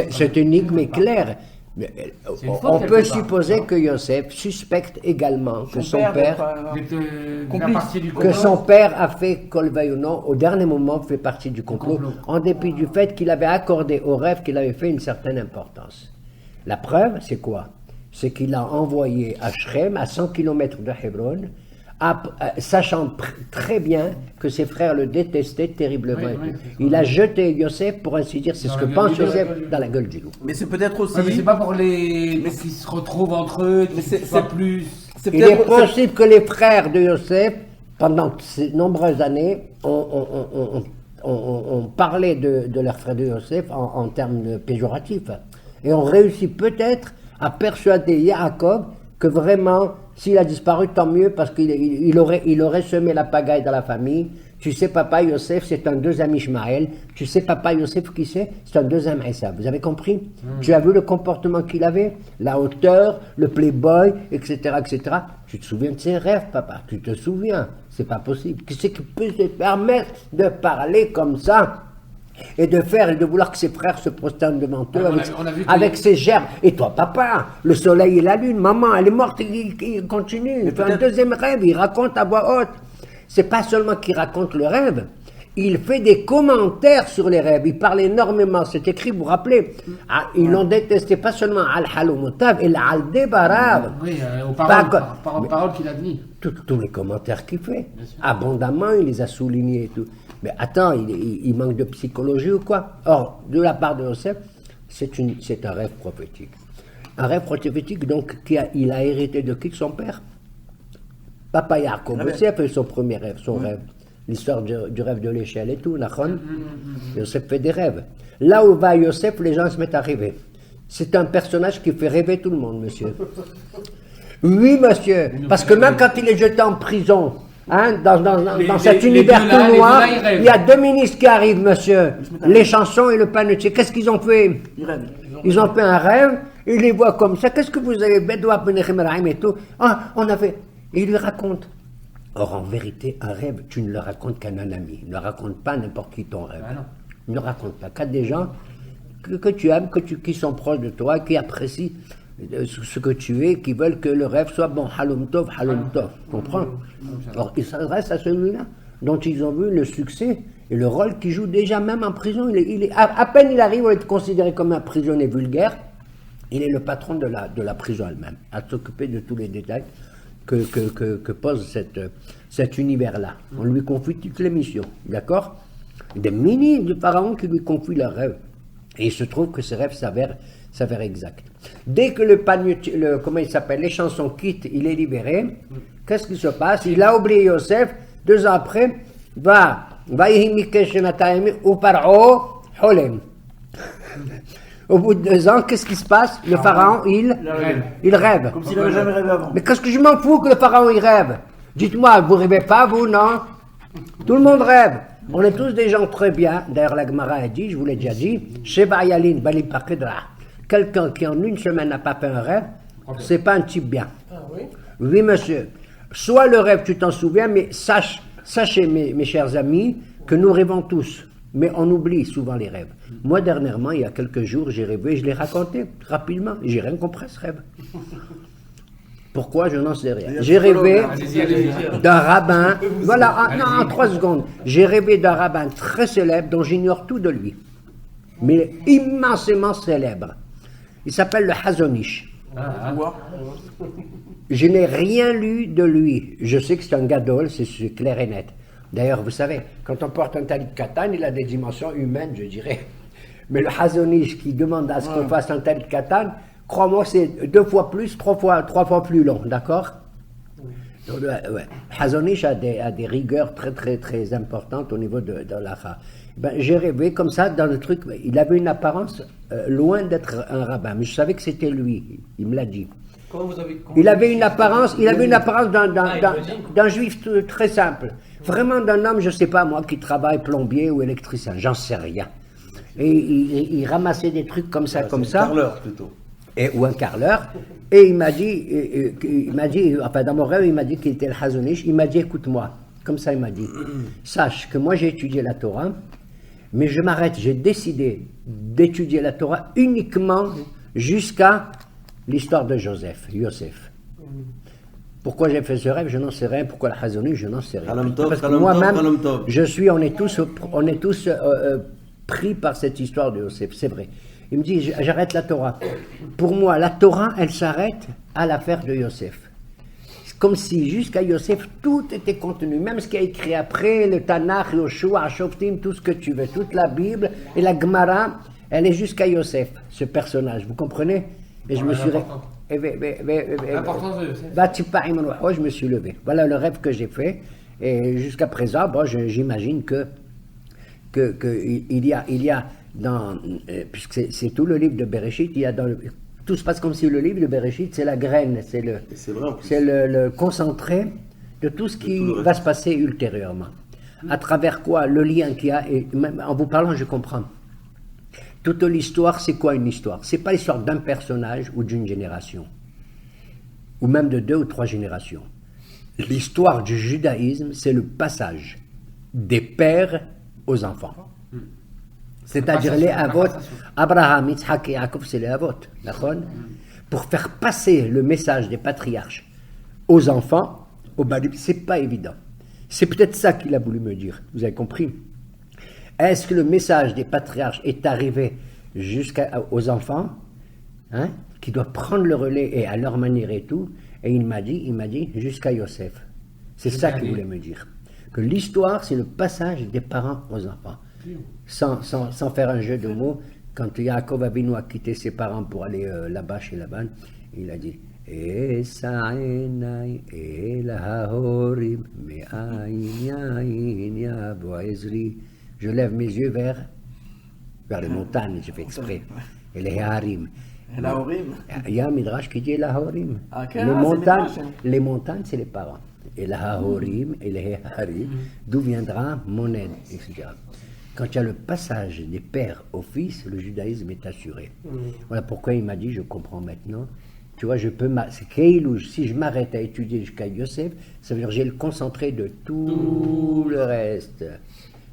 Speaker 1: Cette énigme est claire. Mais,
Speaker 4: C'est une faute
Speaker 1: on
Speaker 4: quelque
Speaker 1: peut
Speaker 4: part,
Speaker 1: supposer
Speaker 4: non?
Speaker 1: que Yosef suspecte également que son
Speaker 3: d'être,
Speaker 1: père...
Speaker 4: La
Speaker 3: complice.
Speaker 4: partie du
Speaker 1: que
Speaker 4: complot.
Speaker 1: son père a fait, qu'on le veuille ou non, au dernier moment fait partie du complot, en dépit du fait qu'il avait accordé au rêve qu'il avait fait une certaine importance. La preuve, c'est quoi? C'est qu'il a envoyé à Shrem, à 100 km de Hébron, sachant très bien que ses frères le détestaient terriblement.
Speaker 4: Oui,
Speaker 1: Il a jeté Yosef, pour ainsi dire, c'est
Speaker 4: Dans
Speaker 1: ce
Speaker 4: la
Speaker 1: que
Speaker 4: gueule
Speaker 1: pense
Speaker 4: du loup.
Speaker 1: Joseph, dans la gueule du loup.
Speaker 3: Mais c'est peut-être aussi.
Speaker 4: Ouais, mais c'est pas pour qu'ils se retrouvent entre eux,
Speaker 3: Mais
Speaker 4: qu'ils
Speaker 3: c'est-
Speaker 4: soient
Speaker 3: c'est-
Speaker 4: plus.
Speaker 3: C'est
Speaker 1: Il est
Speaker 3: peut-être.
Speaker 1: possible que les frères de Yosef, pendant ces nombreuses années, ont on parlait de leur frère de Yosef en termes péjoratifs. Et on réussit peut-être à persuader Yaakov que vraiment, s'il a disparu, tant mieux, parce qu'il aurait semé la pagaille dans la famille. Tu sais, papa Yosef, c'est un deuxième Ishmaël. Tu sais, papa Yosef, qui c'est? C'est un deuxième Issa. Vous avez compris? Tu as vu le comportement qu'il avait? La hauteur, le playboy, etc., etc. Tu te souviens de ses rêves, papa? Tu te souviens? C'est pas possible. Qui c'est qui peut se permettre de parler comme ça? Et de faire et de vouloir que ses frères se prosternent devant eux avec ses gerbes. Et toi, papa, le soleil et la lune, maman, elle est morte, il continue. Il fait un deuxième rêve, il raconte à voix haute. C'est pas seulement qu'il raconte le rêve, il fait des commentaires sur les rêves. Il parle énormément. C'est écrit, vous vous rappelez, ils l'ont détesté pas seulement al-halomotav, et al-debarav.
Speaker 4: Oui, aux paroles qu'il a dit.
Speaker 1: Tous les commentaires qu'il fait. Abondamment, il les a soulignés et tout. Mais attends, il manque de psychologie ou quoi? Or, de la part de Yosef, c'est un rêve prophétique. Un rêve prophétique, donc, il a hérité de qui? De son père? Papa Yaakov aussi a fait son premier rêve, son rêve. L'histoire du rêve de l'échelle et tout, Nachon. Yosef fait des rêves. Là où va Yosef, les gens se mettent à rêver. C'est un personnage qui fait rêver tout le monde, monsieur. Oui, monsieur. Parce que même quand il est jeté en prison, hein, dans cet univers tout noir, il y a deux ministres qui arrivent, monsieur. Les chansons et le panetier. Qu'est-ce qu'ils ont fait? Ils ont fait un rêve, ils les voient comme ça. Qu'est-ce que vous avez? Bedoua Benechem Rahim et tout. Ah, on a fait. Et il lui raconte. Or, en vérité, un rêve, tu ne le racontes qu'à un ami. Ne raconte pas n'importe qui ton rêve. Ne raconte pas qu'à des gens que tu aimes, qui sont proches de toi, qui apprécient ce que tu es, qui veulent que le rêve soit bon, halom tov, tu comprends? Alors, il s'adresse à celui-là, dont ils ont vu le succès et le rôle qu'il joue déjà même en prison. À peine il arrive à être considéré comme un prisonnier vulgaire, il est le patron de la prison elle-même, à s'occuper de tous les détails que pose cet univers-là. On lui confie toutes les missions, d'accord? Des ministres du pharaon qui lui confient leurs rêves. Et il se trouve que ces rêves s'avèrent exacts. Dès que comment il s'appelle, les chansons quittent, il est libéré. Qu'est-ce qui se passe? Il a oublié Yosef. 2 ans après, au bout de 2 ans, qu'est-ce qui se passe? Le pharaon, il rêve.
Speaker 3: Comme s'il n'avait jamais rêvé avant.
Speaker 1: Mais qu'est-ce que je m'en fous que le pharaon, il rêve? Dites-moi, vous rêvez pas, vous, non? Tout le monde rêve. On est tous des gens très bien. D'ailleurs, la Gemara a dit, je vous l'ai déjà dit, Sheba Yalin Bali Pakedra. Quelqu'un qui en une semaine n'a pas fait un rêve, c'est pas un type bien.
Speaker 5: Ah oui?
Speaker 1: Oui, monsieur. Soit le rêve, tu t'en souviens, mais sachez, mes chers amis, que nous rêvons tous. Mais on oublie souvent les rêves. Moi, dernièrement, il y a quelques jours, j'ai rêvé, je l'ai raconté rapidement. J'ai rien compris à ce rêve. Pourquoi? Je n'en sais rien. J'ai rêvé d'un rabbin. Voilà, en 3 secondes. J'ai rêvé d'un rabbin très célèbre dont j'ignore tout de lui. Mais immensément célèbre. Il s'appelle le Hazonish. Je n'ai rien lu de lui. Je sais que c'est un gadol, c'est clair et net. D'ailleurs, vous savez, quand on porte un talit katan, il a des dimensions humaines, je dirais. Mais le Hazonish qui demande à ce qu'on fasse un talit katan, crois-moi, c'est 2 fois plus, 3 fois plus long, d'accord? Donc, ouais. Hazonish a des rigueurs très, très, très importantes au niveau de l'Acha. Ben, j'ai rêvé comme ça dans le truc. Il avait une apparence loin d'être un rabbin, mais je savais que c'était lui. Il me l'a dit. Il avait une apparence d'un juif très simple. Vraiment d'un homme, je ne sais pas moi, qui travaille plombier ou électricien, j'en sais rien. Et il ramassait des trucs comme ça, comme ça.
Speaker 2: Un carreleur plutôt.
Speaker 1: Ou un carreleur. Et il m'a dit, enfin dans mon rêve, il m'a dit qu'il était le Hazonish. Il m'a dit, écoute-moi, comme ça il m'a dit, sache que moi j'ai étudié la Torah, mais je m'arrête, j'ai décidé d'étudier la Torah uniquement jusqu'à l'histoire de Yosef. Pourquoi j'ai fait ce rêve, je n'en sais rien. Pourquoi le Hazonish, je n'en sais rien. Parce que moi-même, on est tous pris par cette histoire de Yosef, c'est vrai. Il me dit, j'arrête la Torah. Pour moi, la Torah, elle s'arrête à l'affaire de Yosef. C'est comme si, jusqu'à Yosef, tout était contenu. Même ce qui a écrit après, le Tanakh, Yoshua, Shoftim, tout ce que tu veux, toute la Bible et la Gemara, elle est jusqu'à Yosef, ce personnage. Vous comprenez? Et je me suis...
Speaker 4: L'importance de Yosef.
Speaker 1: Je me suis levé. Voilà le rêve que j'ai fait. Et jusqu'à présent, j'imagine que il y a dans, puisque c'est tout le livre de Bereshit, il y a tout se passe comme si le livre de Bereshit, c'est la graine, c'est
Speaker 2: vrai, en plus.
Speaker 1: le concentré de tout ce qui va se passer ultérieurement. À travers quoi, le lien qu'il y a, et même en vous parlant, je comprends. Toute l'histoire, c'est quoi une histoire? C'est pas l'histoire d'un personnage ou d'une génération, ou même de 2 ou 3 générations. L'histoire du judaïsme, c'est le passage des pères aux enfants. C'est-à-dire les avot, Abraham, Yitzhak et Yaakov, c'est les avot, d'accord? Pour faire passer le message des patriarches aux enfants, c'est pas évident. C'est peut-être ça qu'il a voulu me dire, vous avez compris? Est-ce que le message des patriarches est arrivé jusqu'aux enfants, hein, qui doivent prendre le relais et à leur manière et tout? Et il m'a dit jusqu'à Yosef. C'est ça qu'il voulait me dire. Que l'histoire, c'est le passage des parents aux enfants. Sans faire un jeu de mots, quand Yaakov Avinu a quitté ses parents pour aller là-bas chez Laban, il a dit je lève mes yeux vers les montagnes, j'ai fait exprès. Et les Harim. Il y a un midrash qui dit la Harim. Les montagnes, c'est les parents. Et la Harim et les Harim, d'où viendra mon aide, etc. Quand il y a le passage des pères au fils, le judaïsme est assuré. Voilà pourquoi il m'a dit, je comprends maintenant. Tu vois, c'est Keilouj, si je m'arrête à étudier jusqu'à Yosef, ça veut dire que j'ai le concentré de tout le reste.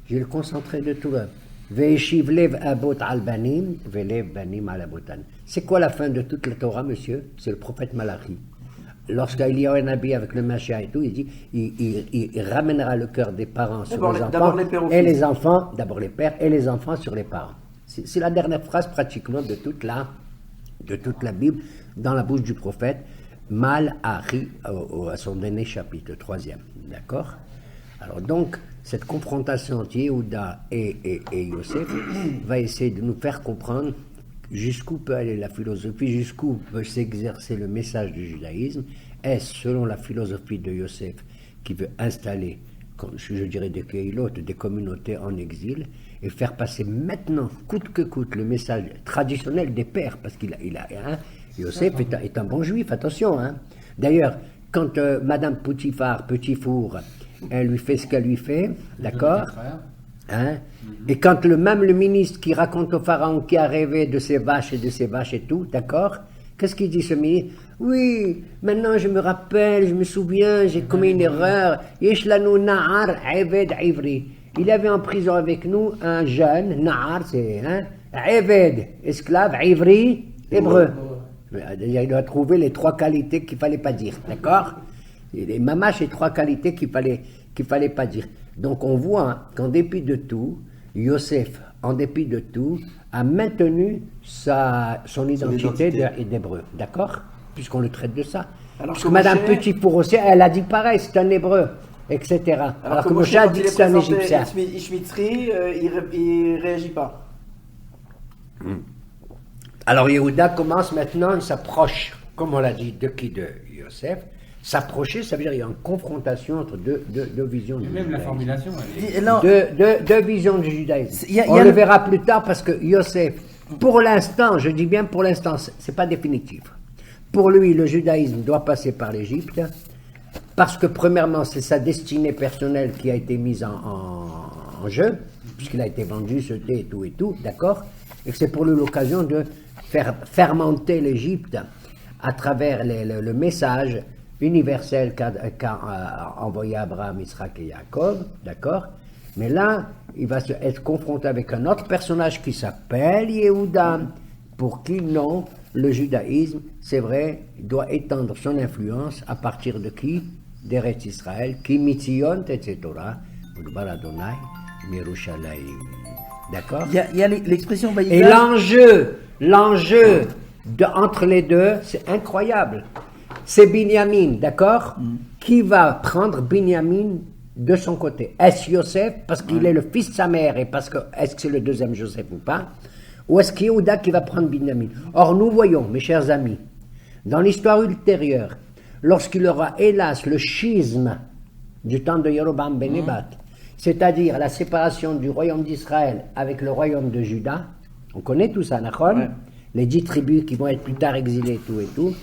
Speaker 1: J'ai le concentré de tout le reste. Ve'eshiv lev abot al banim, ve'lev banim al abotan. C'est quoi la fin de toute la Torah, monsieur? C'est le prophète Malachi. Lorsqu'il y a un habit avec le Mashiach et tout, il dit, il ramènera le cœur des parents sur les enfants, et les enfants, d'abord les pères, et les enfants sur les parents. C'est la dernière phrase pratiquement de toute la Bible, dans la bouche du prophète, Mal-Ari, à son dernier chapitre, 3e. D'accord? Alors donc, cette confrontation entre Yehuda et Yosef va essayer de nous faire comprendre jusqu'où peut aller la philosophie, jusqu'où peut s'exercer le message du judaïsme. Est-ce selon la philosophie de Yosef qui veut installer, je dirais des keilotes, des communautés en exil, et faire passer maintenant, coûte que coûte, le message traditionnel des pères, parce qu'il a Yosef est un bon juif, attention. Hein. D'ailleurs, quand Madame Potiphar, Petit Four, elle lui fait ce qu'elle lui fait, d'accord? Hein? Et quand le ministre qui raconte au pharaon qui a rêvé de ses vaches et tout, d'accord? Qu'est-ce qu'il dit ce ministre? Oui, maintenant je me rappelle, je me souviens, j'ai commis une erreur. Yeshlanu Na'ar Eved Ivri. Il avait en prison avec nous un jeune, Na'ar, c'est Eved, esclave, Ivri, hébreu. Il doit trouver les 3 qualités qu'il ne fallait pas dire, d'accord? Les mamaches, les 3 qualités qu'il fallait pas dire. Donc on voit qu'en dépit de tout, Yosef, en dépit de tout, a maintenu son identité d'hébreu, d'accord? Puisqu'on le traite de ça. Alors parce que Madame Petit Four aussi, elle a dit pareil, c'est un hébreu, etc. Alors que Moshe a dit que c'est un égyptien.
Speaker 3: Ishmitzri, il ne réagit pas.
Speaker 1: Alors Yehuda commence maintenant, il s'approche, comme on l'a dit, de Yosef. S'approcher, ça veut dire qu'il y a une confrontation entre deux visions du judaïsme. Même la formulation. Deux visions du judaïsme. On le verra plus tard parce que Yosef, pour l'instant, je dis bien pour l'instant, c'est pas définitif. Pour lui, le judaïsme doit passer par l'Égypte parce que premièrement, c'est sa destinée personnelle qui a été mise en jeu, puisqu'il a été vendu, jeté et tout, d'accord? Et que c'est pour lui l'occasion de faire fermenter l'Égypte à travers le message universel qu'a envoyé Abraham, Yitzhak et Yaakov, d'accord? Mais là, il va être confronté avec un autre personnage qui s'appelle Yehuda, pour qui, non, le judaïsme, c'est vrai, doit étendre son influence à partir de qui? D'Eretz Israël, qui mitzion, etc. Udbar Adonai, Yerushalayim. D'accord?
Speaker 3: Il y a l'expression
Speaker 1: Et l'enjeu entre les deux, c'est incroyable. C'est Binyamin, d'accord? Qui va prendre Binyamin de son côté? Est-ce Yosef, parce qu'il est le fils de sa mère, et parce que, est-ce que c'est le deuxième Joseph ou pas? Ou est-ce qu'il y a Yehuda qui va prendre Binyamin? Or, nous voyons, mes chers amis, dans l'histoire ultérieure, lorsqu'il y aura, hélas, le schisme du temps de Yeroboam ben Nebat, c'est-à-dire la séparation du royaume d'Israël avec le royaume de Juda. On connaît tout ça, Nachon,
Speaker 3: Ouais.
Speaker 1: les 10 tribus qui vont être plus tard exilées, tout et tout.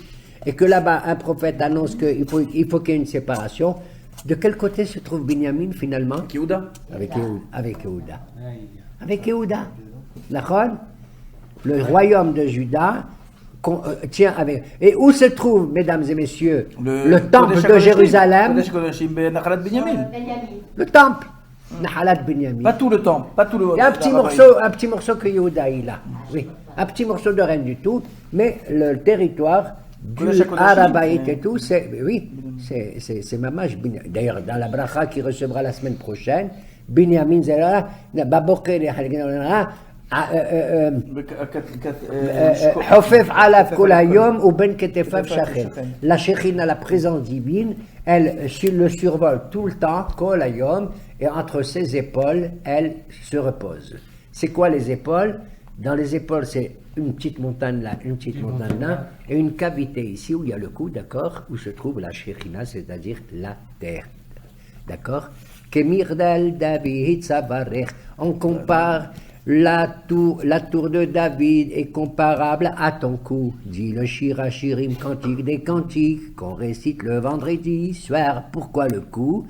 Speaker 1: Et que là-bas, un prophète annonce qu'il faut qu'il y ait une séparation. De quel côté se trouve Binyamin finalement?
Speaker 3: Yehuda.
Speaker 1: Avec Yehuda. Avec Yehuda. Nachon, le royaume de Juda tient avec. Et où se trouve, mesdames et messieurs, le temple
Speaker 3: Kodesh
Speaker 1: de
Speaker 3: HaKodeshim.
Speaker 1: Jérusalem?
Speaker 3: Kodesh HaKodeshim Nachalat Binyamin.
Speaker 1: Le temple. Nahalat Binyamin.
Speaker 3: Pas tout le temps, pas tout le.
Speaker 1: Il y a un petit morceau que Yehuda il a. Oui, un petit morceau de rien du tout, mais le territoire du
Speaker 3: Kodesh HaKodeshim,
Speaker 1: Arabaït
Speaker 3: c'est-
Speaker 1: et tout, c'est Mamash. D'ailleurs, dans la bracha qui recevra la semaine prochaine, Binyamin Zera, Baboker Hofef alav kol hayom ou ben ketefav shachem. La Shekhinah, la présence divine, elle le survole tout le temps, kol hayom, et entre ses épaules, elle se repose. C'est quoi les épaules? Dans les épaules, c'est une petite montagne là, une petite montagne là, et une cavité ici où il y a le cou, d'accord, où se trouve la Shekhinah, c'est-à-dire la terre. D'accord? Kemirdal David Savarech. On compare la tour de David est comparable à ton cou. Dit le Shirachirim, cantique des cantiques, qu'on récite le vendredi soir. Pourquoi le cou?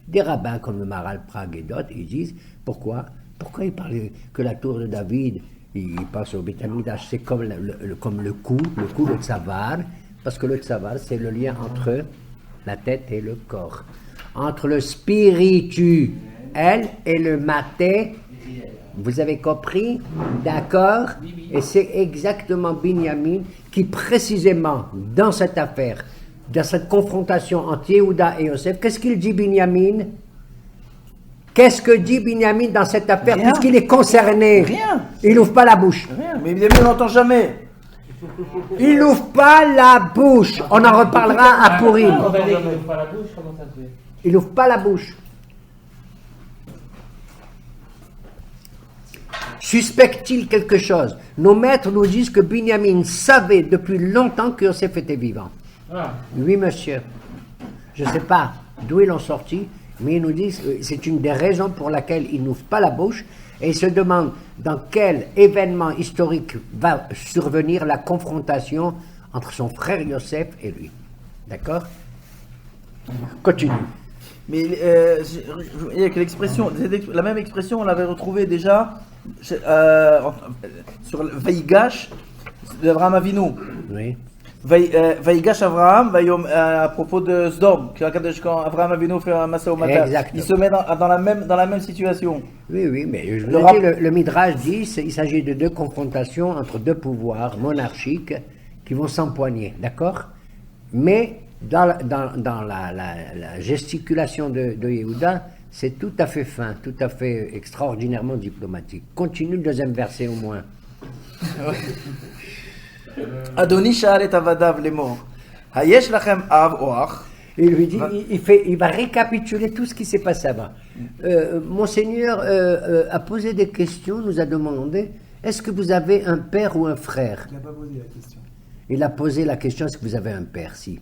Speaker 1: Des rabbins comme le Maral Prague et d'autres, ils disent pourquoi ils parlent que la tour de David, il passe au Beth Amikdash, c'est comme le cou, le tsavar, parce que le tsavar, c'est le lien entre la tête et le corps. Entre le spirituel et le maté. Vous avez compris? D'accord? Et c'est exactement Binyamin qui, précisément, dans cette affaire, dans cette confrontation entre Yehuda et Yosef, qu'est-ce qu'il dit Binyamin? Qu'est-ce que dit Binyamin dans cette affaire,
Speaker 3: Rien.
Speaker 1: puisqu'il est concerné?
Speaker 3: Rien.
Speaker 1: Il n'ouvre pas la bouche.
Speaker 3: Rien, mais évidemment, on n'entend jamais.
Speaker 1: Il n'ouvre pas la bouche. On en reparlera à Pourim.
Speaker 4: Pas la bouche, comment ça se fait?
Speaker 1: Il n'ouvre pas la bouche. Suspecte-t-il quelque chose? Nos maîtres nous disent que Binyamin savait depuis longtemps que Yosef était vivant.
Speaker 4: Ah,
Speaker 1: Oui, monsieur. Je ne sais pas d'où ils l'ont sorti, mais ils nous disent que c'est une des raisons pour laquelle il n'ouvre pas la bouche et il se demande dans quel événement historique va survenir la confrontation entre son frère Yosef et lui. D'accord? Continue.
Speaker 3: Mais il y a que l'expression, la même expression, on l'avait retrouvée déjà sur le Vaïgash d'Abraham Avinu.
Speaker 1: Oui.
Speaker 3: Vaïgash Abraham, à propos de Sdom, quand Abraham Avinu fait un Massa au matin,
Speaker 1: Exactement.
Speaker 3: il se met dans la même situation.
Speaker 1: Oui, oui, mais je vous
Speaker 3: Le
Speaker 1: ai
Speaker 3: rap-
Speaker 1: dit, le Midrash dit qu'il s'agit de deux confrontations entre deux pouvoirs monarchiques qui vont s'empoigner, d'accord? Mais dans la gesticulation de Yehuda, c'est tout à fait fin, tout à fait extraordinairement diplomatique. Continue le deuxième verset au moins.
Speaker 3: Adoni sha'al et avadav lemor. Hayesh lachem av ou ach.
Speaker 1: Il lui dit, il va récapituler tout ce qui s'est passé avant. Monseigneur a posé des questions, nous a demandé, est-ce que vous avez un père ou un frère?
Speaker 5: Il n'a pas posé la question.
Speaker 1: Il a posé la question, est-ce que vous avez un père? Si.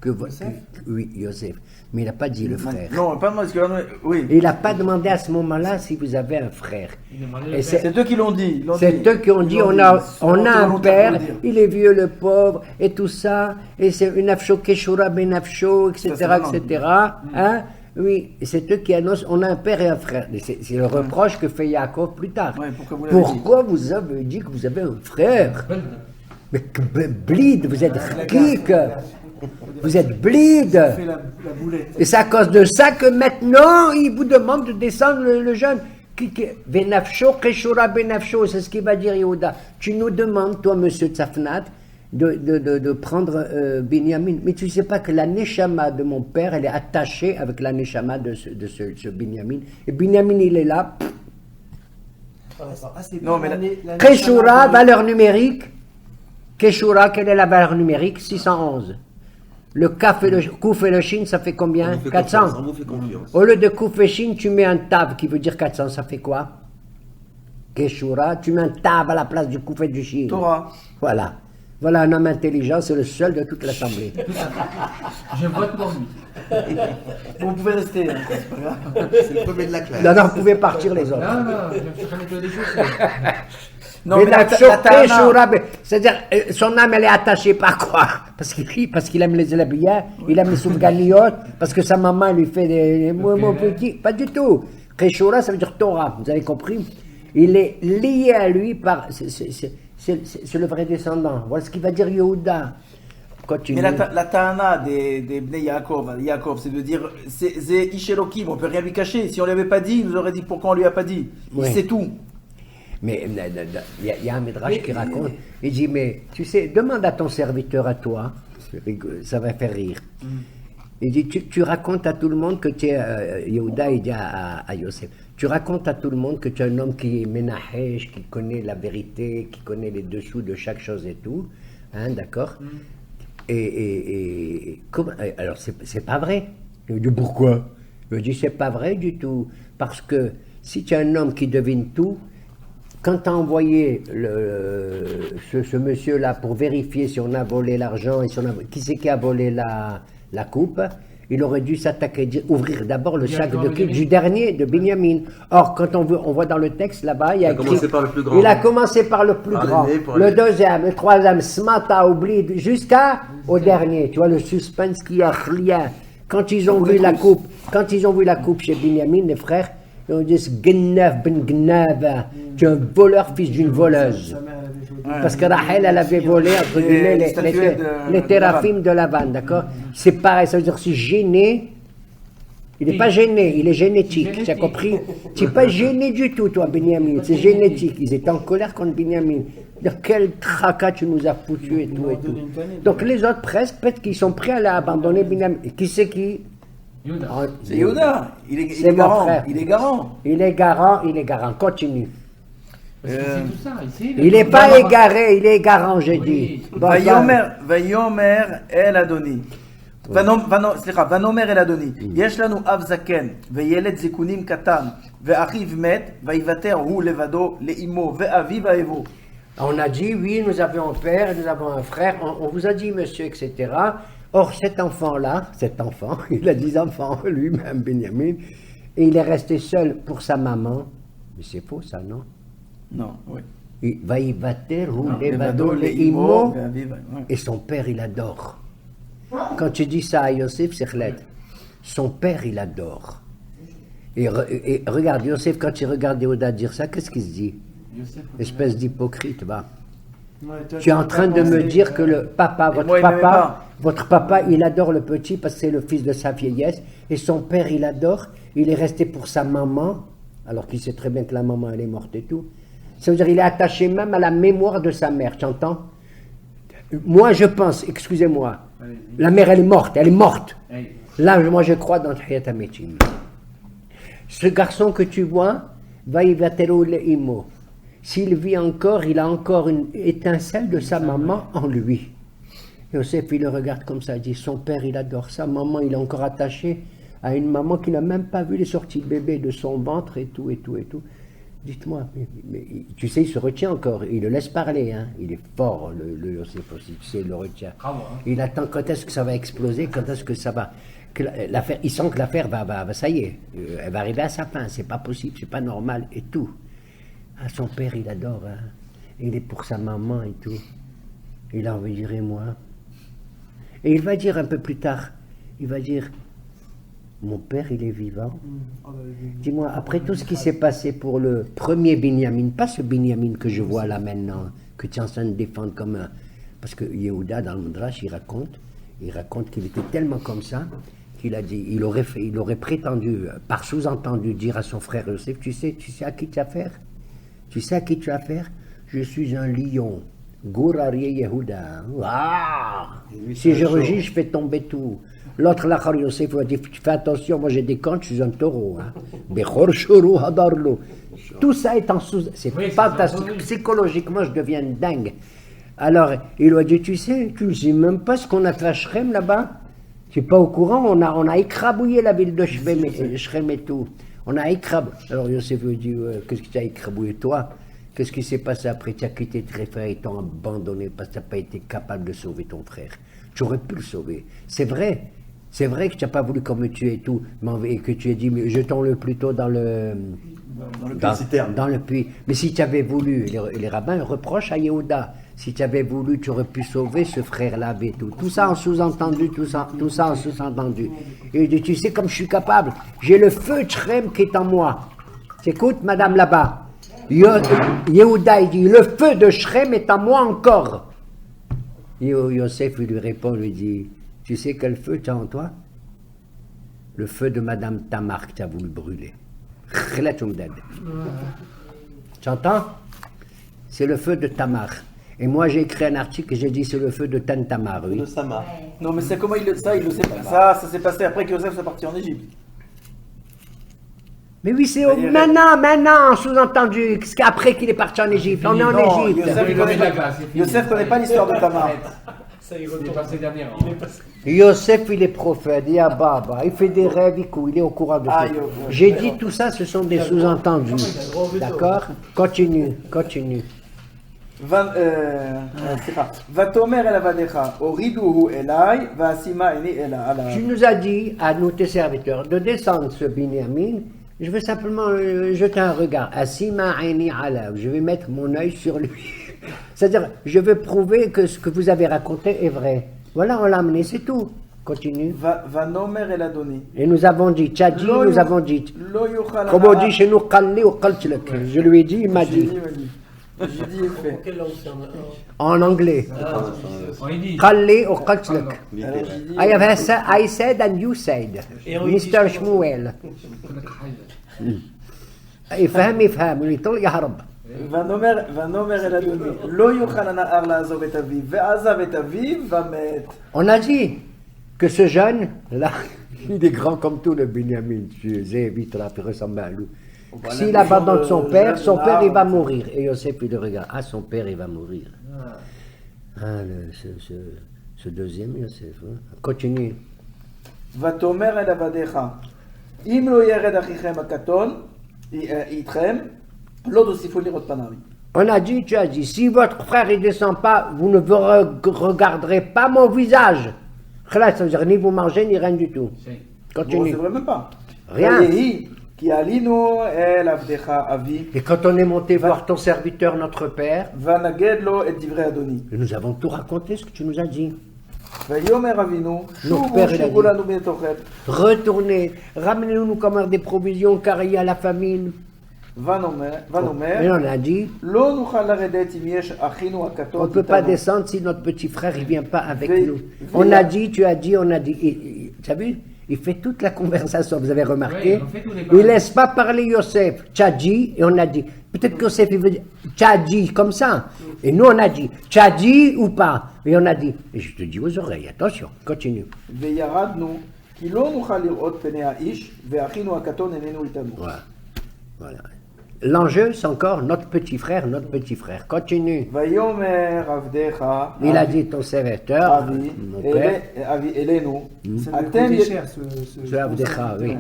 Speaker 5: Yosef?
Speaker 1: Oui, Yosef. Mais il n'a pas dit le frère.
Speaker 3: Non, pas moi, parce que oui.
Speaker 1: Et il n'a pas demandé à ce moment-là si vous avez un frère.
Speaker 4: il demandait
Speaker 1: Et
Speaker 4: le
Speaker 1: c'est-
Speaker 3: C'est eux qui l'ont dit. ils l'ont
Speaker 1: C'est
Speaker 3: dit.
Speaker 1: eux qui ont dit,
Speaker 3: Ils l'ont
Speaker 1: on
Speaker 3: dit.
Speaker 1: a
Speaker 3: Ils
Speaker 1: un
Speaker 3: volontaires
Speaker 1: père,
Speaker 3: pour le dire.
Speaker 1: il est vieux, le pauvre, et tout ça, et c'est une afsho keshura ben afsho, etc.,
Speaker 3: Ça, c'est vraiment-
Speaker 1: etc. Hein? Oui, et c'est eux qui annoncent, on a un père et un frère. Et c'est le reproche que fait Yaakov plus tard.
Speaker 3: Ouais, pourquoi vous l'avez dit
Speaker 1: vous avez dit que vous avez un frère? Mais bleed, vous êtes geek, vous êtes bleed.
Speaker 5: Fait la boulette.
Speaker 1: Et c'est à cause de ça que maintenant, il vous demande de descendre le jeune. Benafsho, Keshura Benafsho, c'est ce qu'il va dire Yehuda. Tu nous demandes, toi, monsieur Tzafnat, de prendre Binyamin. Mais tu ne sais pas que la Neshama de mon père, elle est attachée avec la Neshama de ce Binyamin. Et Binyamin, il est là.
Speaker 5: Ah, c'est
Speaker 3: Non,
Speaker 5: pas
Speaker 3: mais
Speaker 5: la
Speaker 1: Keshura, valeur numérique. Keshura, quelle est la valeur numérique? 611. Le Kaf et le Kouf et le Shin, ça fait
Speaker 2: On
Speaker 1: combien?
Speaker 2: vous fait
Speaker 1: 400.
Speaker 2: confiance, on vous fait confiance.
Speaker 1: Au lieu de Kouf et Shin, tu mets un Tav qui veut dire 400, ça fait quoi? Keshura, tu mets un Tav à la place du Kouf et du Shin.
Speaker 3: Torah.
Speaker 1: Voilà. Voilà un homme intelligent, c'est le seul de toute l'Assemblée.
Speaker 4: Je vote pour lui.
Speaker 3: Vous pouvez rester, hein, c'est pas grave.
Speaker 2: C'est le premier de la classe.
Speaker 1: Non, non, vous pouvez partir les autres.
Speaker 4: Non, non, je me suis train de des choses.
Speaker 3: Non,
Speaker 1: Mais
Speaker 3: mais
Speaker 1: la
Speaker 3: Ta'ana-
Speaker 1: Shura, c'est-à-dire, son âme, elle est attachée par quoi? Parce qu'il aime les élèves bien, il aime les soufganiotes, parce que sa maman lui fait des mon petit. Pas du tout. Keshura, ça veut dire Torah, vous avez compris? Il est lié à lui par. C'est le vrai descendant. Voilà ce qu'il va dire Yehuda. Continue.
Speaker 3: Mais la ta'ana des Bnei Yaakov, c'est de dire, c'est Ishelokim, on peut rien lui cacher. Si on lui avait pas dit, il nous aurait dit pourquoi on lui a pas dit.
Speaker 1: Oui.
Speaker 3: Il sait tout.
Speaker 1: Mais il y a un Midrash qui raconte, il dit, mais tu sais, demande à ton serviteur, à toi, ça va faire rire. Il dit, tu racontes à tout le monde que tu es, Yehuda, il dit à Yosef, tu racontes à tout le monde que tu es un homme qui est ménahèche, qui connaît la vérité, qui connaît les dessous de chaque chose et tout, hein, d'accord? Alors, c'est pas vrai. Il dit, pourquoi? Il dit, c'est pas vrai du tout, parce que si tu es un homme qui devine tout, quand tu as envoyé ce monsieur-là pour vérifier si on a volé l'argent et si qui c'est qui a volé la coupe, il aurait dû s'attaquer, ouvrir d'abord le sac de coupe du dernier, de Binyamin. Or, quand on voit dans le texte là-bas, il a
Speaker 2: commencé par le plus grand.
Speaker 1: Il a commencé par le plus grand, le deuxième, le troisième, Smata, oublie, jusqu'au dernier. Tu vois le suspense qui a rien. Quand ils ont vu la coupe chez Binyamin, les frères, ils ont dit Gennaf ben Gnava, tu es un voleur, fils d'une voleuse.
Speaker 5: Sa mère, elle avait joué.
Speaker 1: Parce que Rachel, elle avait volé, entre guillemets, les théraphim de Lavan, d'accord? C'est pareil, ça veut dire, c'est gêné. Il n'est pas gêné, il est génétique, tu as compris? Tu n'es pas gêné du tout, toi, Binyamin, c'est génétique. Ils étaient en colère contre Binyamin. Dire quel tracas tu nous as foutu et tout et tout. Donc les autres, presque, peut-être qu'ils sont prêts à l'abandonner, Binyamin. Qui c'est qui?
Speaker 4: Yehuda.
Speaker 3: C'est Yehuda. Il est
Speaker 1: C'est mon
Speaker 3: garant.
Speaker 1: frère.
Speaker 3: Il est garant.
Speaker 1: Il est garant, continue.
Speaker 4: Parce qu'il sait tout ça, il sait.
Speaker 1: Il n'est pas égaré, il est garant, j'ai dit. Bon,
Speaker 3: Vayomer el Adoni. Vanomer el Adoni. יש לנו אב זקן וילד זקונים קטן ואחיו מת ויוותר הוא לבדו לאמו ואביו אהבו.
Speaker 1: On a dit, oui, nous avons un père, nous avons un frère, on vous a dit, monsieur, etc. Or, cet enfant, il a 10 enfants, lui-même, Binyamin, et il est resté seul pour sa maman. Mais c'est faux, ça, non?
Speaker 3: Non, oui.
Speaker 1: Il va y batter, rouler,
Speaker 3: Levado,
Speaker 1: les
Speaker 3: לאמו
Speaker 1: immo,
Speaker 3: ואביו.
Speaker 1: et son père, il adore. Quand tu dis ça à Yosef, c'est clair. Son père, il adore. Et regarde, Yosef, quand il regarde Yehuda dire ça, qu'est-ce qu'il se dit? Espèce d'hypocrite, va.
Speaker 5: Ouais, toi,
Speaker 1: Tu es en train de me dire que le papa, votre papa, il adore le petit parce que c'est le fils de sa vieillesse, et son père, il adore, il est resté pour sa maman, alors qu'il sait très bien que la maman, elle est morte et tout. Ça veut dire qu'il est attaché même à la mémoire de sa mère, tu entends? Moi, je pense, excusez-moi, la mère, elle est morte. Là, moi, je crois dans Hayat HaMetim. Ce garçon que tu vois, Vaïvatero Leimo. S'il vit encore, il a encore une étincelle de sa maman en lui. Yosef, il le regarde comme ça, il dit, son père, il adore sa maman, il est encore attaché à une maman qui n'a même pas vu les sorties de bébé de son ventre et tout, et tout, et tout. Dites-moi, mais tu sais, il se retient encore, il le laisse parler, hein. Il est fort, le Yosef aussi, tu sais, il le retient.
Speaker 4: Bravo, hein.
Speaker 1: Il attend quand est-ce que ça va exploser, quand est-ce que ça va... l'affaire, il sent que l'affaire va, ça y est, elle va arriver à sa fin, c'est pas possible, c'est pas normal, et tout. Ah, son père, il adore, hein. Il est pour sa maman et tout. Il a envie de dire, et moi? Et il va dire un peu plus tard, il va dire, mon père, il est vivant. Dis-moi, après tout ce qui s'est passé pour le premier Binyamin, pas ce Binyamin que je vois là maintenant, que tu es en train de défendre comme un... Parce que Yehuda, dans le Midrash, il raconte qu'il était tellement comme ça, qu'il a dit, il aurait prétendu, par sous-entendu, dire à son frère Yosef, tu sais à qui tu as affaire? Tu sais à qui tu as affaire? Je suis un lion. Gourarié Yehuda. Ah! Si je rugis, je fais tomber tout. L'autre, là, Yosef, il a dit, fais attention, moi j'ai des cornes, je suis un taureau. Bechor shuru hadarlo. Tout ça est en sous... C'est fantastique. Psychologiquement, je deviens dingue. Alors, il lui a dit, tu sais même pas ce qu'on a fait à Shrem là-bas? Tu n'es pas au courant? On a écrabouillé la ville de Shrem et tout. On a écrabouillé. Alors Yosef lui dit, qu'est-ce que tu as écrabouillé toi? Qu'est-ce qui s'est passé après? Tu as quitté tes frères et t'ont abandonné parce que tu n'as pas été capable de sauver ton frère. Tu aurais pu le sauver. C'est vrai. C'est vrai que tu n'as pas voulu comme tu es et tout, et que tu as dit, mais jetons-le plutôt dans le
Speaker 2: citerne.
Speaker 1: dans le puits. Mais si tu avais voulu, les rabbins reprochent à Yehuda, si tu avais voulu, tu aurais pu sauver ce frère-là et tout. Tout ça en sous-entendu, tout ça en sous-entendu. Et il dit, tu sais comme je suis capable, j'ai le feu de Shrem qui est en moi. T'écoutes, madame là-bas. Yehuda, il dit, le feu de Shrem est en moi encore. Yosef, il lui répond, lui dit, tu sais quel feu tu as en toi? Le feu de madame Tamar que tu as voulu brûler. Tu entends? C'est le feu de Tamar. Et moi, j'ai écrit un article et j'ai dit, c'est le feu de Tan Tamar, oui.
Speaker 2: De Sama.
Speaker 3: Non, mais c'est comment il le sait pas. Ça s'est passé après que Yosef soit parti en Égypte.
Speaker 1: Mais oui, c'est maintenant, sous-entendu, après qu'il est parti en Égypte. On est en
Speaker 3: Non,
Speaker 1: Égypte.
Speaker 3: Yosef connaît pas l'histoire de Tamar.
Speaker 4: Ça, il est passé dernièrement.
Speaker 1: Yosef, il est prophète, il est à Baba, il fait des rêves, il est au courant de
Speaker 3: Ah,
Speaker 1: tout.
Speaker 3: Yosef.
Speaker 1: J'ai dit tout ça, ce sont des sous-entendus. D'accord? Continue.
Speaker 3: Vatomer el avadecha, oriduhu elai, vasima eni ela.
Speaker 1: Tu nous as dit à nous, tes serviteurs, de descendre ce Binyamin. Je veux simplement jeter un regard. Asima aini ala. Je vais mettre mon œil sur lui. C'est-à-dire, je veux prouver que ce que vous avez raconté est vrai. Voilà, on l'a amené, c'est tout. Continue.
Speaker 3: Vanomer el adoni.
Speaker 1: Et nous avons dit, tu as dit, nous avons dit.
Speaker 3: Lo yuchal
Speaker 1: Comme on dit chez nous, Qalli ou Qaltilak. Je lui ai dit, il m'a dit.
Speaker 3: J'ai dit et fait.
Speaker 5: Quelle langue c'est
Speaker 1: En anglais.
Speaker 4: On y dit.
Speaker 1: Qalli ou Qaltilak.
Speaker 3: Alors, j'ai dit-
Speaker 1: I said and you said. Mr. Shmuel. يفهم ويطل يهرب.
Speaker 3: Vanomer el adoni. Lo yuchal הנער לעזוב את אביו, ועזב את אביו ומת.
Speaker 1: On a dit que ce jeune, là, il est grand comme tout le Binyamin. Tu sais, vite là, il ressemble à un loup. S'il abandonne son père il va mourir. Et Yosef, il le regarde. Ah, son père, il va mourir. Ah, ce deuxième Yosef. Hein. Continue.
Speaker 3: ותאמר אל עבדיך, אם לא ירד אחיכם הקטון איתכם, לא תוסיפו לראות פניו.
Speaker 1: On a dit, tu as dit, si votre frère ne descend pas, vous ne regarderez pas mon visage. Ça veut dire ni vous mangez, ni rien du tout.
Speaker 3: Bon,
Speaker 1: Continue.
Speaker 3: c'est vrai même pas.
Speaker 1: Rien.
Speaker 3: ויהי, כי עלינו אל עבדך אבי,
Speaker 1: Et quand on est monté voir ton serviteur, notre père,
Speaker 3: ונגד לו את דברי אדוני.
Speaker 1: nous avons tout raconté ce que tu nous as dit.
Speaker 3: ויאמר אבינו, שובו
Speaker 1: פר
Speaker 3: שבו
Speaker 1: ילדים.
Speaker 3: לנו בית אוכל.
Speaker 1: Retournez, ramenez-nous comme des provisions car il y a la famine.
Speaker 3: ונאמר,
Speaker 1: Et on a dit,
Speaker 3: לא נוכל לרדת אם יש אחינו
Speaker 1: on
Speaker 3: הקטון
Speaker 1: ne peut pas
Speaker 3: איתנו.
Speaker 1: descendre si notre petit frère ne vient pas avec
Speaker 3: Ve-
Speaker 1: nous.
Speaker 3: ve-
Speaker 1: On a dit, tu as dit, on a dit. Tu as vu? Il fait toute la conversation, vous avez remarqué?
Speaker 4: Oui, on fait tous les
Speaker 1: Il
Speaker 4: paroles.
Speaker 1: ne laisse pas parler Yosef. Tu as dit, et on a dit. Peut-être que Yosef, il veut dire, tu as dit comme ça. Et nous, on a dit, tu as dit ou pas? Et on a dit, et je te dis aux oreilles, attention, continue.
Speaker 3: וירדנו, כי לא נוכל לראות פני האיש, ואחינו הקטון איננו איתנו.
Speaker 1: Voilà. Voilà. L'enjeu, c'est encore notre petit frère, notre petit frère. Continue.
Speaker 3: ויאמר עבדיך,
Speaker 1: Il a dit ton serviteur,
Speaker 3: אבי,
Speaker 1: mon père,
Speaker 3: אבי אלינו,
Speaker 5: Ça me
Speaker 3: אתם
Speaker 5: coûtait cher ce
Speaker 1: Ce Avdecha, oui.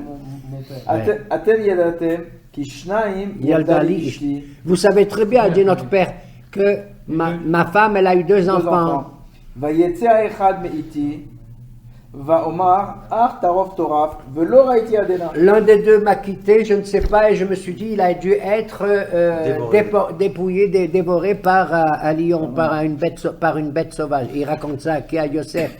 Speaker 5: mon père.
Speaker 3: אתם ידעתם כי שניים ילדה
Speaker 1: Yalda
Speaker 3: לי
Speaker 1: li
Speaker 3: אשתי,
Speaker 1: Vous savez très bien, dit notre père, que ma femme, elle a eu deux
Speaker 3: deux
Speaker 1: enfants.
Speaker 3: enfants. ויצא האחד מאיתי, ואומר, אך טרוף טורף, ולא ראיתי עדנה.
Speaker 1: L'un des deux m'a quitté, je ne sais pas, et je me suis dit, il a dû être dépouillé, dévoré par un lion, par une bête sauvage. Il raconte ça à Yosef.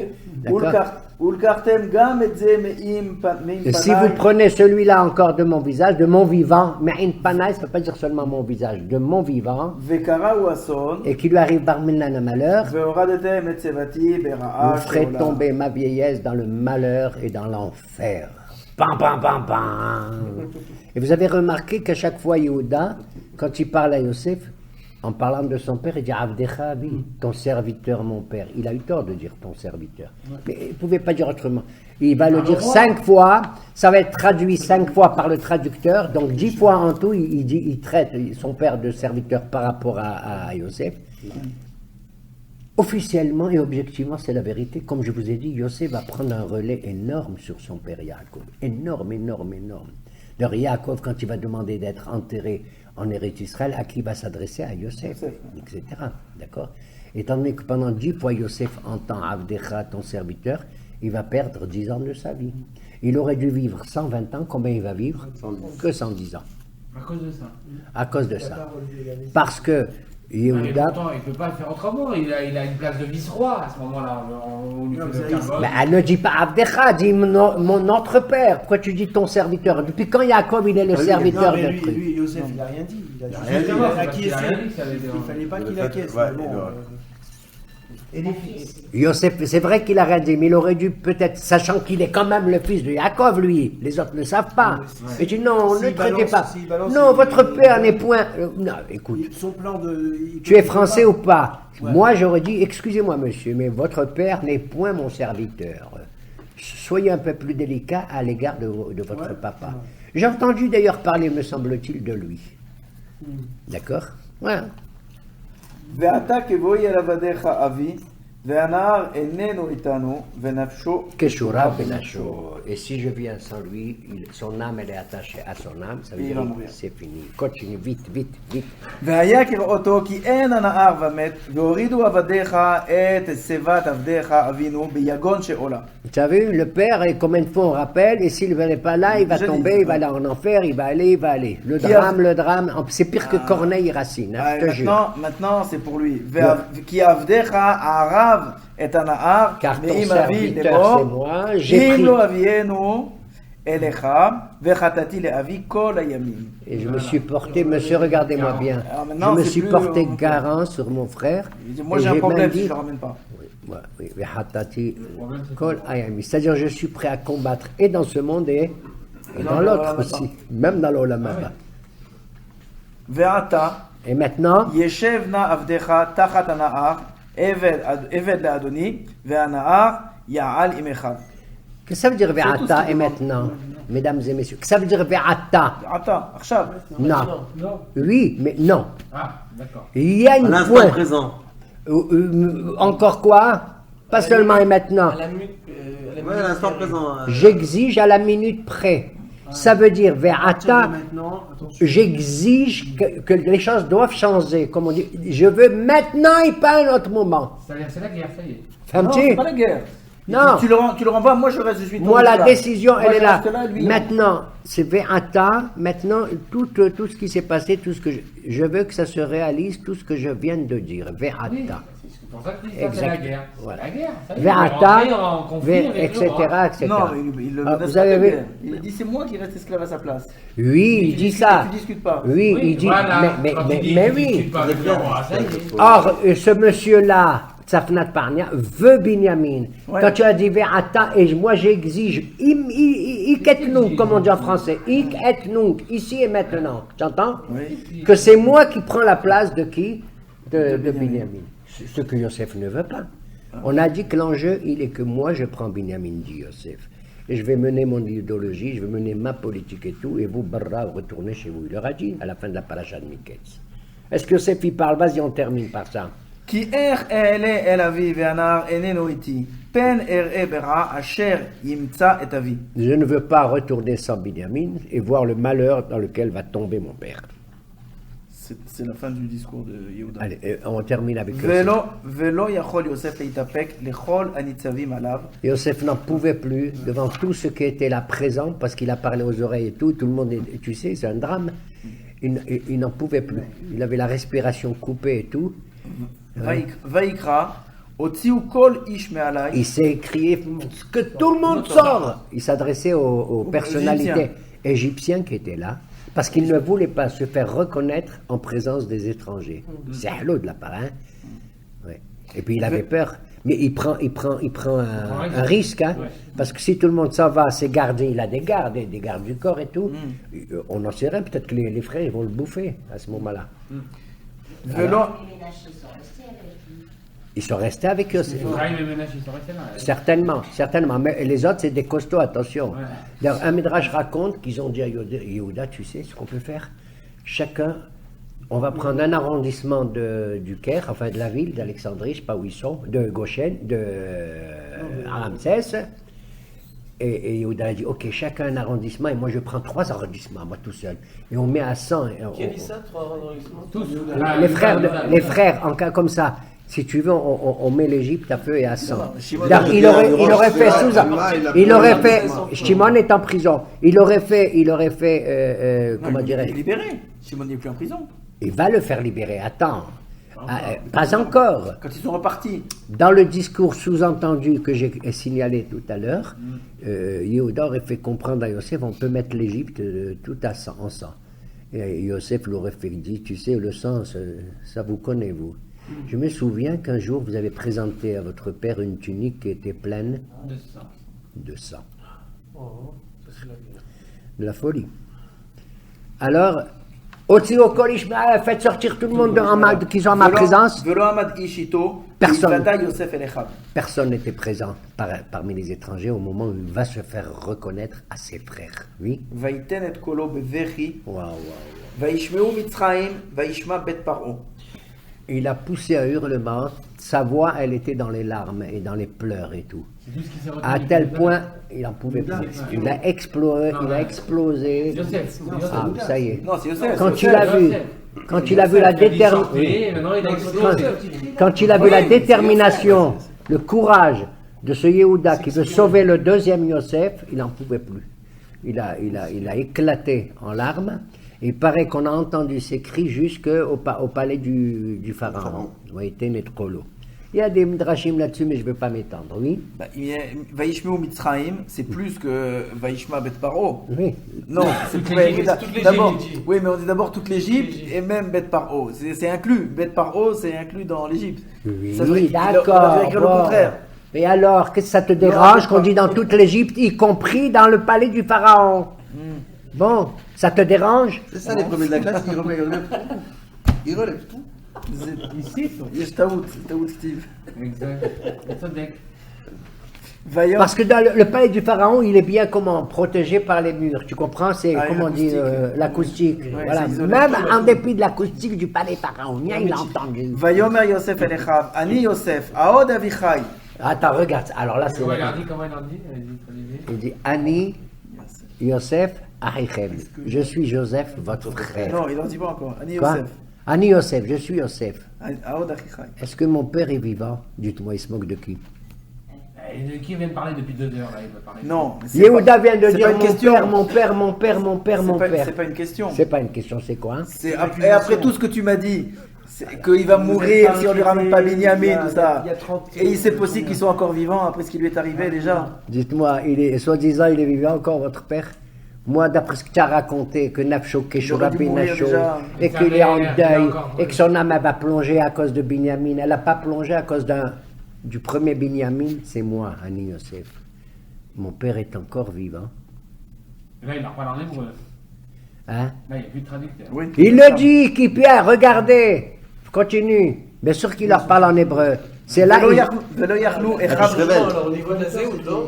Speaker 1: D'accord?
Speaker 3: ולקחתם גם את זה מעם
Speaker 1: Et si vous
Speaker 3: פניי,
Speaker 1: prenez celui-là encore de mon visage, de mon vivant, mais in panay, ça ne veut pas dire seulement mon visage, de mon vivant,
Speaker 3: וקראו אסון,
Speaker 1: et qu'il lui arrive barminan un malheur,
Speaker 3: והורדתם את צבתי ברעה
Speaker 1: vous ferez
Speaker 3: שעולה.
Speaker 1: tomber ma vieillesse dans le malheur et dans l'enfer. Pam, pam, pam, pam. Et vous avez remarqué qu'à chaque fois, Yehuda, quand il parle à Yosef, en parlant de son père, il dit Avdecha Abi, ton serviteur, mon père. Il a eu tort de dire ton serviteur. Mais il ne pouvait pas dire autrement. Il va le dire 5 fois, ça va être traduit 5 fois par le traducteur, donc 10 fois en tout, il traite son père de serviteur par rapport à Yosef. Officiellement et objectivement, c'est la vérité. Comme je vous ai dit, Yosef va prendre un relais énorme sur son père Yaakov. Énorme, énorme, énorme. De Yaakov, quand il va demander d'être enterré en Eretz Israël, à qui va s'adresser? À Yosef, etc. D'accord? Étant donné que pendant 10 fois Yosef entend Avdecha, ton serviteur, il va perdre 10 ans de sa vie. Il aurait dû vivre 120 ans, combien il va vivre? Que 110 ans.
Speaker 4: À cause de ça.
Speaker 1: À cause de ça. Parce que Yehuda.
Speaker 4: Pourtant, il ne peut pas le faire autrement. Il a une place de vice-roi à ce moment-là. On lui fait aucun vol.
Speaker 1: Mais elle ne dit pas Avdecha, dit notre père. Pourquoi tu dis ton serviteur? Depuis quand Jacob il est le serviteur de truc?
Speaker 5: Lui, Yosef, il n'a rien dit. Il a
Speaker 2: rien dit.
Speaker 5: dit,
Speaker 4: Il a
Speaker 5: acquiescé.
Speaker 4: rien dit que ça avait été-
Speaker 5: Il fallait pas qu'il
Speaker 2: fait-
Speaker 5: acquiesce.
Speaker 2: ouais,
Speaker 5: mais bon,
Speaker 2: non.
Speaker 5: et les fils.
Speaker 1: Yosef, c'est vrai qu'il a rien dit, mais il aurait dû peut-être, sachant qu'il est quand même le fils de Jacob, lui. Les autres ne savent pas. Et tu dis non, ne
Speaker 5: S'il
Speaker 1: traitez
Speaker 5: balance-
Speaker 1: pas.
Speaker 5: s'il balance,
Speaker 1: Non,
Speaker 5: il-
Speaker 1: votre père n'est point. Non, écoute.
Speaker 5: Son plan de.
Speaker 1: Tu es français ou pas?
Speaker 5: Ouais.
Speaker 1: Moi, j'aurais dit, excusez-moi, monsieur, mais votre père n'est point mon serviteur. Soyez un peu plus délicat à l'égard de votre papa. J'ai entendu d'ailleurs parler, me semble-t-il, de lui. D'accord? Ouais.
Speaker 3: ואתה כבואי אל עבדיך אבי, והנער איננו איתנו, ונפשו
Speaker 1: Keshura Benasho. Et si je viens sans lui, son âme elle est attachée à son âme, ça veut
Speaker 3: Il
Speaker 1: dire
Speaker 3: va mourir.
Speaker 1: c'est fini. Continue, vite, vite, vite.
Speaker 3: והיה כראותו כי אין הנער ומת, והורידו עבדיך את שיבת עבדיך אבינו ביגון שאולה.
Speaker 1: Tu as vu, le père, et combien de fois on rappelle, et s'il n'est pas là, il va
Speaker 3: Je
Speaker 1: tomber,
Speaker 3: dis,
Speaker 1: il va aller en enfer, il va aller. Le
Speaker 3: Qui
Speaker 1: drame, c'est pire que Corneille et Racine, hein, je te jure.
Speaker 3: maintenant c'est pour lui. כי עבדיך הערב את הנער,
Speaker 1: Car ton
Speaker 3: ואם אבי
Speaker 1: serviteur, c'est
Speaker 3: לאמור,
Speaker 1: moi, j'ai
Speaker 3: אם
Speaker 1: pris.
Speaker 3: לא אבינו אליך, וחטאתי לאבי כל הימים.
Speaker 1: Et je me suis porté, monsieur, regardez-moi bien,
Speaker 3: Alors
Speaker 1: je
Speaker 3: maintenant,
Speaker 1: me
Speaker 3: c'est
Speaker 1: suis
Speaker 3: plus,
Speaker 1: porté
Speaker 3: on-
Speaker 1: garant sur mon frère.
Speaker 3: Moi
Speaker 1: et
Speaker 3: j'ai un
Speaker 1: même
Speaker 3: problème si
Speaker 1: dit-
Speaker 3: je ne le ramène pas.
Speaker 1: Oui, Hatati, Kol Ayami. C'est-à-dire, je suis prêt à combattre et dans ce monde et dans l'autre aussi, même dans l'Olam Haba.
Speaker 3: ועתה,
Speaker 1: Et maintenant,
Speaker 3: ישב נא עבדך תחת הנער, עבד לאדוני, והנער יעל עם אחיו.
Speaker 1: que ça veut dire Ve'ata et maintenant, mesdames et messieurs? Que ça veut dire Ve'ata?
Speaker 3: עתה, עכשיו.
Speaker 1: Non.
Speaker 4: Non.
Speaker 1: Oui, mais non.
Speaker 4: Ah, d'accord.
Speaker 1: Il y a
Speaker 2: À
Speaker 1: une
Speaker 2: l'instant
Speaker 1: pointe.
Speaker 2: présent.
Speaker 1: Encore quoi? Pas seulement et maintenant.
Speaker 2: Ouais, à l'instant présent.
Speaker 1: J'exige à la minute près. Ça veut dire Ve'ata.
Speaker 5: Maintenant, attention.
Speaker 1: J'exige que les choses doivent changer. Comme on dit, je veux maintenant et pas à un autre moment.
Speaker 4: C'est-à-dire, c'est la guerre, ça y est.
Speaker 3: Non,
Speaker 1: Fahmti?
Speaker 3: c'est pas la guerre.
Speaker 1: Non.
Speaker 3: Tu le renvoies, moi je reste, je suis
Speaker 1: Moi,
Speaker 3: tombé
Speaker 1: la
Speaker 3: là.
Speaker 1: décision,
Speaker 3: Moi,
Speaker 1: elle
Speaker 3: je
Speaker 1: est là.
Speaker 3: reste lui, non.
Speaker 1: Maintenant, c'est Ve'ata. Maintenant, tout ce qui s'est passé, tout ce que je veux que ça se réalise, tout ce que je viens de dire.
Speaker 4: Oui,
Speaker 1: Ve'ata.
Speaker 4: c'est pour ça que je dis ça, c'est la
Speaker 1: Exact.
Speaker 4: guerre.
Speaker 1: Voilà.
Speaker 4: C'est la guerre. Ça y est, on est rentré
Speaker 1: Ve'ata,
Speaker 4: en conflit avec
Speaker 1: etc.,
Speaker 4: le roi.
Speaker 1: etc.
Speaker 3: Non, mais il le
Speaker 1: Ah,
Speaker 3: menace
Speaker 1: vous
Speaker 3: pas
Speaker 1: avez
Speaker 3: de
Speaker 1: vu?
Speaker 3: guerre. Il dit c'est moi qui reste esclave à sa place.
Speaker 1: Oui,
Speaker 3: Tu
Speaker 1: il dit
Speaker 3: discutes-
Speaker 1: ça.
Speaker 3: tu discutes pas.
Speaker 1: Oui,
Speaker 4: Oui,
Speaker 1: il dit.
Speaker 4: voilà.
Speaker 1: Mais
Speaker 4: Quand il dit
Speaker 1: mais
Speaker 4: qu'il
Speaker 1: oui.
Speaker 4: discute pas avec le roi, ça y est.
Speaker 1: Or, ce monsieur-là, Tzafnat Parnia, veut Binyamin.
Speaker 3: Ouais.
Speaker 1: Quand tu as dit Ve'ata, et moi j'exige, ik et nunc, comme on dit en français, ik et nunc, ici et maintenant. Tu entends?
Speaker 3: Oui.
Speaker 1: Que c'est moi qui prends la place de qui? De Binyamin. Ce que Yosef ne veut pas. On a dit que l'enjeu, il est que moi je prends Binyamin, dit Yosef. Et je vais mener mon idéologie, je vais mener ma politique et tout, et vous, Barra, retournez chez vous. Il leur a dit à la fin de la paracha de Miketz. Est-ce que Yosef il parle? Vas-y, on termine par ça.
Speaker 3: כי איך אעלה אל אבי והנער איננו איתי, פן אראה ברע אשר ימצא את אבי.
Speaker 1: Je ne veux pas retourner sans Binyamin et voir le malheur dans lequel va tomber mon père.
Speaker 3: C'est la fin du discours de Yehuda.
Speaker 1: Allez, on termine avec Yosef.
Speaker 3: ולא יכול יוסף להתאפק לכל הניצבים עליו,
Speaker 1: Yosef n'en pouvait plus devant tout ce qui était là présent parce qu'il a parlé aux oreilles et tout le monde, tu sais, c'est un drame. Il n'en pouvait plus. Il avait la respiration coupée et tout.
Speaker 3: ויקרא, הוציאו כל איש מעלי,
Speaker 1: Il s'est écrié que tout le monde sort. Il s'adressait aux personnalités égyptiennes qui étaient là parce qu'il ne voulait pas se faire reconnaître en présence des étrangers. C'est hallo de la part, hein? Ouais. Et puis il avait peur. Mais il prend un risque, hein?
Speaker 4: Ouais.
Speaker 1: Parce que si tout le monde s'en va, c'est gardé, il a des gardes du corps et tout. On n'en sait rien, peut-être que les frères ils vont le bouffer à ce moment-là.
Speaker 3: ולא,
Speaker 6: Les ménagers sont restés avec lui.
Speaker 1: Ils sont restés avec eux.
Speaker 4: Ibrahim et Ménage, ils sont restés là.
Speaker 1: Certainement. Mais les autres, c'est des costauds, attention.
Speaker 4: Ouais.
Speaker 1: D'ailleurs, un Midrash raconte qu'ils ont dit à Yehuda, tu sais ce qu'on peut faire? Chacun, on va prendre un arrondissement du Caire, enfin de la ville d'Alexandrie, je ne sais pas où ils sont, de Goshen, de Ramsès. Et Yehuda a dit, ok, chacun un arrondissement, et moi je prends 3 arrondissements, moi tout seul. Et on met à 100.
Speaker 7: Qui a dit ça, 3 arrondissements?
Speaker 4: Tous.
Speaker 1: Les frères, en cas comme ça, si tu veux, on met l'Égypte à feu et à 100.
Speaker 3: Shimon,
Speaker 1: Il aurait fait sous... Il aurait fait...
Speaker 7: fait-
Speaker 1: Shimon est en prison. Il aurait fait... comment
Speaker 3: il est
Speaker 1: dirais-je?
Speaker 3: libéré. Shimon n'est plus en prison.
Speaker 1: Il va le faire libérer. Attends. Pas encore.
Speaker 3: Quand ils sont repartis.
Speaker 1: Dans le discours sous-entendu que j'ai signalé tout à l'heure, Yehuda aurait fait comprendre à Yosef, on peut mettre l'Égypte tout en sang. Et Yosef l'aurait fait dire, tu sais, le sang, ça vous connaît, vous. Je me souviens qu'un jour, vous avez présenté à votre père une tunique qui était pleine de sang.
Speaker 7: Oh, ça c'est la guerre.
Speaker 1: De la folie. Alors, Otsio Kolishma, faites sortir tout le monde qui sont en ma présence.
Speaker 3: Velo Hamad Ishito,
Speaker 1: Personne.
Speaker 3: Ivada Yosef Elechav.
Speaker 1: Personne n'était présent parmi les étrangers au moment où il va se faire reconnaître à ses frères. Oui.
Speaker 3: Vaïten et Kolo Bevechi,
Speaker 1: Waouh, waouh.
Speaker 3: Vaishmeu Mitzraim, Vaishma Bet Paro.
Speaker 1: Il a poussé un hurlement. Sa voix, elle était dans les larmes et dans les pleurs et tout.
Speaker 4: C'est tout ce qui s'est retenu
Speaker 1: À
Speaker 4: du
Speaker 1: tel
Speaker 4: peuple.
Speaker 1: point, il n'en pouvait plus. Il a explosé.
Speaker 4: Non,
Speaker 1: Il a
Speaker 4: mais-
Speaker 1: explosé.
Speaker 4: Yosef.
Speaker 1: Ah, ça y est.
Speaker 3: Non, c'est Yosef.
Speaker 1: Quand
Speaker 3: c'est
Speaker 1: tu
Speaker 3: Yosef.
Speaker 1: l'as vu, quand il a vu la détermination.
Speaker 4: Et maintenant il a explosé.
Speaker 1: Quand il a vu la détermination, le courage de ce Yehuda qui veut sauver le deuxième Yosef, il n'en pouvait plus. Il a éclaté en larmes. Et il paraît qu'on a entendu ces cris jusqu'au palais du pharaon. Il y a des midrashim là-dessus, mais je ne vais pas m'étendre, oui.
Speaker 3: Bah, Vaishmeu Mitzraim, c'est plus que Vaishma Bet Paro.
Speaker 1: Oui.
Speaker 3: Non, c'est
Speaker 7: Toute
Speaker 3: ouais,
Speaker 7: l'Égypte, toute l'Égypte,
Speaker 3: d'abord.
Speaker 7: il dit.
Speaker 3: Oui, mais on dit d'abord toute l'Égypte et même Bet Paro. C'est inclus. Bet Paro, c'est inclus dans l'Égypte.
Speaker 1: Oui,
Speaker 3: Ça veut dire qu'il aurait
Speaker 1: d'accord.
Speaker 3: dû écrire
Speaker 1: bon.
Speaker 3: le contraire.
Speaker 1: Et alors, qu'est-ce que ça te dérange
Speaker 3: Non,
Speaker 1: qu'on dit dans toute l'Égypte, y compris dans le palais du pharaon? Bon, ça te dérange?
Speaker 2: C'est ça, les premiers de la classe, ils relèvent tout. Ils relèvent tout.
Speaker 4: Ici,
Speaker 3: Yesh Taout Steve.
Speaker 4: exact. Tzodek.
Speaker 3: Vaillant.
Speaker 1: Parce que dans le palais du pharaon, il est bien protégé par les murs. Tu comprends? C'est
Speaker 3: Ah,
Speaker 1: comment on dit
Speaker 3: l'acoustique.
Speaker 1: l'acoustique.
Speaker 3: Ouais,
Speaker 1: Voilà.
Speaker 3: c'est isolé.
Speaker 1: Même en dépit de l'acoustique du palais pharaonien, il a entendu.
Speaker 3: Vayomer Yosef Elechav, Ani Yosef, Aod Avichai.
Speaker 1: Attends, regarde. Alors là, c'est
Speaker 4: Regarde comment il en dit. Olivier.
Speaker 1: il dit Ani Yosef Achichem. Je suis Joseph, votre frère.
Speaker 3: Non, il n'en dit pas encore. Ani
Speaker 1: Quoi?
Speaker 3: Yosef.
Speaker 1: Ani Yosef, je suis Yosef.
Speaker 3: Aod Avichai.
Speaker 1: Est-ce que mon père est vivant? Dites-moi, il se moque de qui?
Speaker 4: Qui vient de parler depuis 2 heures là, il veut parler.
Speaker 3: Non. c'est
Speaker 1: Yehuda
Speaker 3: pas-
Speaker 1: vient de
Speaker 3: c'est
Speaker 1: dire
Speaker 3: pas une
Speaker 1: mon
Speaker 3: question.
Speaker 1: père, mon père, mon père, mon père, mon
Speaker 3: C'est
Speaker 1: père.
Speaker 3: pas une question.
Speaker 1: C'est pas une question, c'est quoi? Hein?
Speaker 3: Et après tout ce que tu m'as dit, c'est qu'il va mourir si on lui ramène pas Binyamin, tout ça.
Speaker 5: il y a 30
Speaker 3: Et il c'est possible qu'il soit encore vivant après ce qui lui est arrivé déjà.
Speaker 1: Dites-moi, soi-disant, il est vivant encore, votre père? Moi, d'après ce que tu as raconté, que Nafsho
Speaker 3: aurait dû
Speaker 1: Keshorabi
Speaker 3: mourir
Speaker 1: Nacho,
Speaker 3: déjà.
Speaker 1: et qu'il est en
Speaker 4: Il est
Speaker 1: deuil,
Speaker 4: encore,
Speaker 1: et que son âme elle va plonger à cause de Binyamin. Elle n'a pas plongé à cause du premier Binyamin, c'est moi, Ani Yosef. Mon père est encore vivant.
Speaker 4: Là, il en parle en hébreu.
Speaker 1: Hein?
Speaker 4: Là, il n'y a plus de traducteur.
Speaker 3: Oui.
Speaker 1: Il le dit, qui Pierre, regardez. Continue. Bien sûr qu'il leur parle en hébreu. C'est là,
Speaker 3: Velo Yachlu
Speaker 2: Je
Speaker 3: Echav.
Speaker 2: révèle.
Speaker 7: Alors au niveau de la Zéout, non?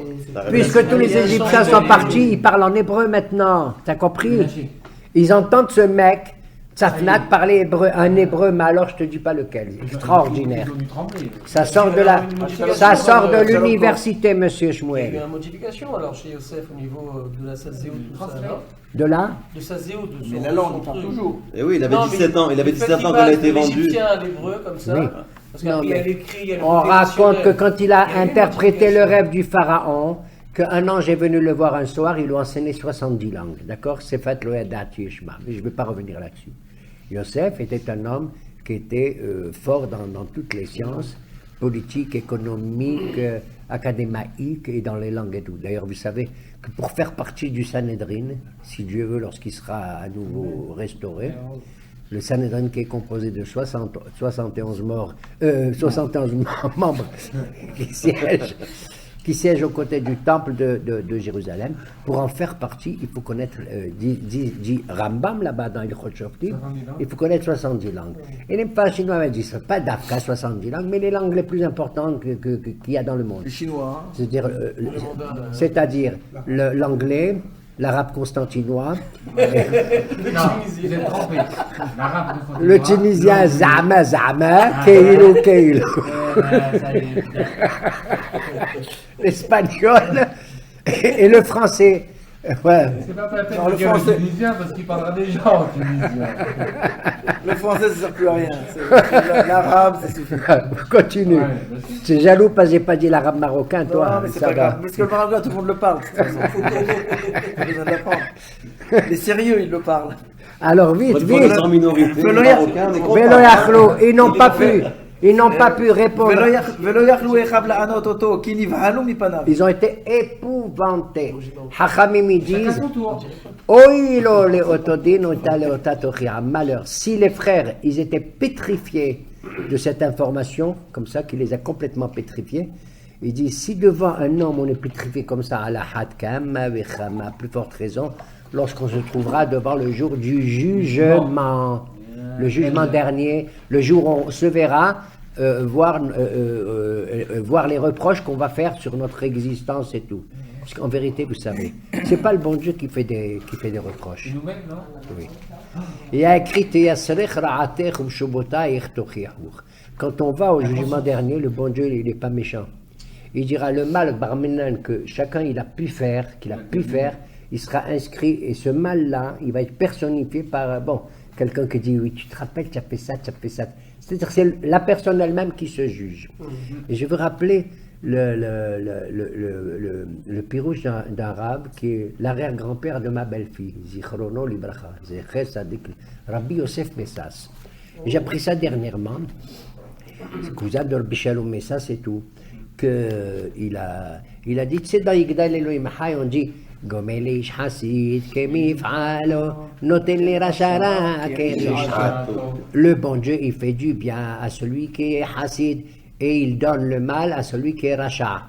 Speaker 1: puisque tous les Égyptiens sont partis, ils parlent en hébreu maintenant. T'as compris? Ils entendent ce mec, Tzafnak, parler un hébreu, mais alors je te dis pas lequel. Extraordinaire.
Speaker 4: Ils ont dû trembler.
Speaker 1: Ça sort de l'université, monsieur
Speaker 7: Il y a eu
Speaker 1: Shmuel.
Speaker 7: une modification alors chez Yosef au niveau de la Zéout, tout ça, non?
Speaker 1: De là?
Speaker 7: De sa Zéout, de son.
Speaker 3: Mais la langue,
Speaker 7: son
Speaker 3: il parle
Speaker 7: truc.
Speaker 3: toujours.
Speaker 2: Et oui, il avait
Speaker 7: Non, mais
Speaker 2: 17 ans. Il avait
Speaker 7: le fait
Speaker 2: 17 ans
Speaker 7: qu'il
Speaker 2: quand il a
Speaker 7: passe
Speaker 2: été
Speaker 7: de
Speaker 2: vendu.
Speaker 7: l'Égyptien à l'hébreu comme ça.
Speaker 1: Oui.
Speaker 7: Parce
Speaker 1: Non,
Speaker 7: qu'il y a
Speaker 1: mais
Speaker 7: l'écrit, il y a le
Speaker 1: on
Speaker 7: côté
Speaker 1: raconte que
Speaker 7: rationnel.
Speaker 1: quand il a
Speaker 7: Il y a eu une
Speaker 1: interprété le
Speaker 7: modification.
Speaker 1: rêve du pharaon, qu'un ange est venu le voir un soir, il lui a enseigné 70 langues. D'accord? C'est fait le Edat Yeshma. Mais je ne vais pas revenir là-dessus. Yosef était un homme qui était fort dans toutes les sciences, politiques, économiques, académiques et dans les langues et tout. D'ailleurs, vous savez que pour faire partie du Sanhedrin, si Dieu veut, lorsqu'il sera à nouveau restauré, le Sanhedrin qui est composé de 71 membres qui siègent aux côtés du temple de Jérusalem. Pour en faire partie, il faut connaître, dit Rambam là-bas dans Ilchot Shoftim, il faut connaître 70 langues. Et les chinois m'ont dit, ce n'est pas d'Afka 70 langues, mais les langues les plus importantes qu'il y a dans le monde.
Speaker 3: Le chinois. Hein.
Speaker 1: C'est-à-dire l'anglais, l'arabe constantinois,
Speaker 4: Non, vous êtes trompé. L'arabe de
Speaker 1: le tunisien Zama, Keilou. L'espagnol, Et le français, ouais,
Speaker 4: C'est pas la peine
Speaker 3: Non,
Speaker 4: de
Speaker 3: le
Speaker 4: dire le
Speaker 3: français-
Speaker 4: tunisien parce qu'il parlera déjà en tunisien.
Speaker 3: Le français, ça sert plus à rien. L'arabe, ça suffit.
Speaker 1: continue.
Speaker 4: Ouais, bah, si.
Speaker 1: Tu es jaloux parce que j'ai pas dit l'arabe marocain, toi.
Speaker 3: Non, mais c'est
Speaker 1: ça
Speaker 3: pas
Speaker 1: va.
Speaker 3: grave. Parce que le marocain, tout le monde le parle. De toute façon. Pas besoin de l'apprendre. Les sérieux, ils le parlent.
Speaker 1: Alors vite,
Speaker 2: Votre
Speaker 1: vite.
Speaker 2: voix en minorité,
Speaker 3: Veloya-
Speaker 2: les Marocains, on est contents.
Speaker 1: Velo Yachlou, ils n'ont pas pu répondre.
Speaker 3: ולא יכלו אחיו לענות אותו, כי נבהלו מפניו.
Speaker 1: Ils ont été épouvantés. Hachamim ils
Speaker 4: Chacun
Speaker 1: disent,
Speaker 4: son tour.
Speaker 1: Oilo le otodin ota le otatochia. Malheur. Si les frères, ils étaient pétrifiés de cette information, comme ça, qui les a complètement pétrifiés, il dit, si devant un homme on est pétrifié comme ça, à la hadkam, avec à plus forte raison, lorsqu'on se trouvera devant le jour du jugement, le jugement dernier, le jour où on se verra, voir les reproches qu'on va faire sur notre existence et tout. Parce qu'en vérité, vous savez, c'est pas le bon Dieu qui fait des reproches.
Speaker 4: Nous-mêmes, non?
Speaker 1: Oui. Il y a écrit Teyasrech ra'atech umshobotayech tochiachur. Quand on va au jugement dernier, le bon Dieu, il n'est pas méchant. Il dira le mal barmenan que chacun il a pu faire, qu'il a pu faire, il sera inscrit et ce mal-là, il va être personnifié par quelqu'un qui dit oui, tu te rappelles, tu as fait ça, tu as fait ça. C'est-à-dire c'est la personne elle-même qui se juge. Et je veux rappeler le pirouche d'un arabe qui est l'arrière-grand-père de ma belle-fille, Zichrono Libracha, Zecher Sadik, Rabbi Yosef Messas. Et j'ai appris ça dernièrement, cousin de Rabbi Shalom Messas et tout, qu'il a dit, tu sais, dans Yigdal Elohim Chai, on dit, Gomel ish hasid kemif'alo, noten le rachara kerish'at. Le bon Dieu, il fait du bien à celui qui est hasid et il donne le mal à celui qui est racha.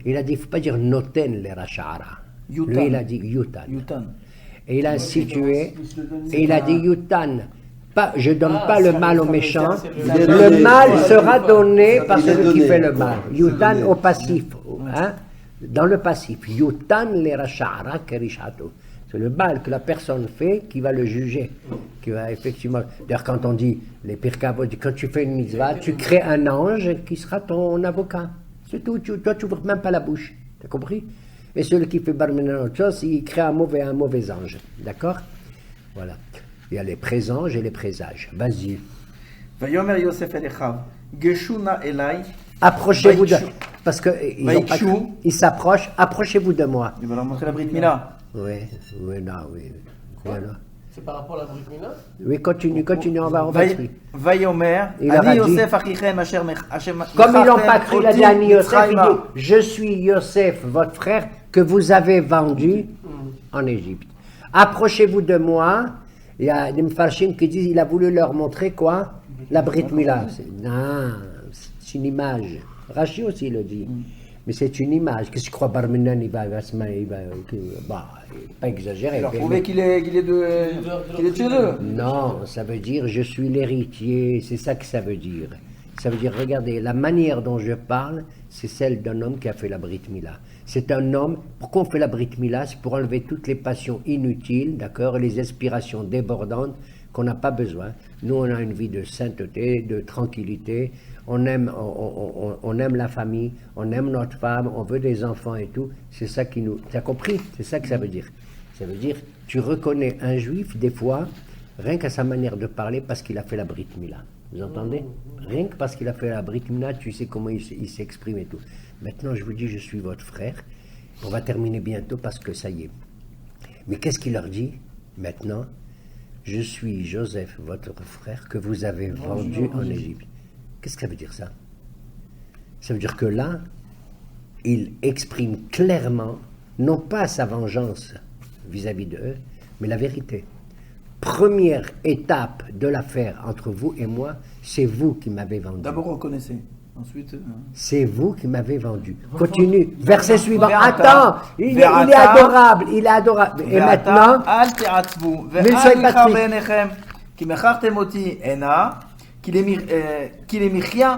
Speaker 1: Il a dit, il ne faut pas dire noten le rachara. Lui, il a dit yutan.
Speaker 3: Yutan.
Speaker 1: Et il a institué, et il a dit yutan. Pas, je ne donne pas le mal aux méchants, le mal sera donné par celui qui fait le mal. Yutan au passif, hein? Dans le passif. Yutan le rachara kerishato. C'est le mal que la personne fait qui va le juger. Qui va effectivement. D'ailleurs, quand on dit les pirkavot, quand tu fais une mitzvah, tu crées un ange qui sera ton avocat. C'est tout. Toi, tu n'ouvres même pas la bouche. T'as compris? Et celui qui fait barmenan autre chose, il crée un mauvais ange. D'accord? Voilà. Il y a les présanges et les présages. Vas-y.
Speaker 3: ויאמר יוסף אל אחיו, גשו נא אליי.
Speaker 1: Approchez-vous de.
Speaker 3: Vaïchou.
Speaker 1: Parce qu'ils s'approchent. Approchez-vous de moi.
Speaker 3: Il va leur montrer la Brit Mila.
Speaker 1: Oui, non, oui. Voilà.
Speaker 7: C'est par rapport à la Brit Mila?
Speaker 1: Oui, continue, on va expliquer.
Speaker 3: ויאמר,
Speaker 1: Il leur a
Speaker 3: אני
Speaker 1: dit-
Speaker 3: יוסף אחיכם אשר
Speaker 1: Comme ils l'ont pas cru, il a dit à
Speaker 3: אותי
Speaker 1: Yosef, il
Speaker 3: מצרימה.
Speaker 1: dit, je suis Yosef, votre frère, que vous avez vendu en Égypte. Approchez-vous de moi. Il y a des Mfarshim qui disent, il a voulu leur montrer quoi? La Brit Mila. Non, c'est une image. Rachi aussi le dit. Mais c'est une image. Qu'est-ce que tu crois, Barmenan, il va pas exagérer.
Speaker 3: Il leur
Speaker 1: mais-
Speaker 3: prouvait qu'il est de chez eux.
Speaker 1: Non, ça veut dire je suis l'héritier, c'est ça que ça veut dire. Ça veut dire, regardez, la manière dont je parle, c'est celle d'un homme qui a fait la Brit Mila. C'est un homme, pourquoi on fait la Brit Mila? C'est pour enlever toutes les passions inutiles, d'accord, et les aspirations débordantes qu'on n'a pas besoin. Nous, on a une vie de sainteté, de tranquillité, on aime la famille, on aime notre femme, on veut des enfants et tout. C'est ça qui nous... Tu as compris? C'est ça que ça veut dire. Ça veut dire, tu reconnais un juif, des fois, rien qu'à sa manière de parler, parce qu'il a fait la Brit Mila. Vous entendez? Rien que parce qu'il a fait la Brit Mila, tu sais comment il s'exprime et tout. Maintenant, je vous dis, je suis votre frère. On va terminer bientôt parce que ça y est. Mais qu'est-ce qu'il leur dit? Maintenant, je suis Joseph, votre frère, que vous avez vendu en Égypte. Qu'est-ce que ça veut dire ça? Ça veut dire que là, il exprime clairement, non pas sa vengeance vis-à-vis de eux, mais la vérité. Première étape de l'affaire entre vous et moi, c'est vous qui m'avez vendu.
Speaker 3: D'abord reconnaissez. Ensuite.
Speaker 1: C'est vous qui m'avez vendu. Continue. Verset suivant.
Speaker 3: Verata.
Speaker 1: Attends, il est
Speaker 3: Verata.
Speaker 1: adorable, il est adorable. Et maintenant,
Speaker 3: אל תעצבו,
Speaker 1: ולא
Speaker 3: ואל
Speaker 1: יפתחי.
Speaker 3: יכר בעיניכם, כי מכרתם אותי הנה, כי למחיה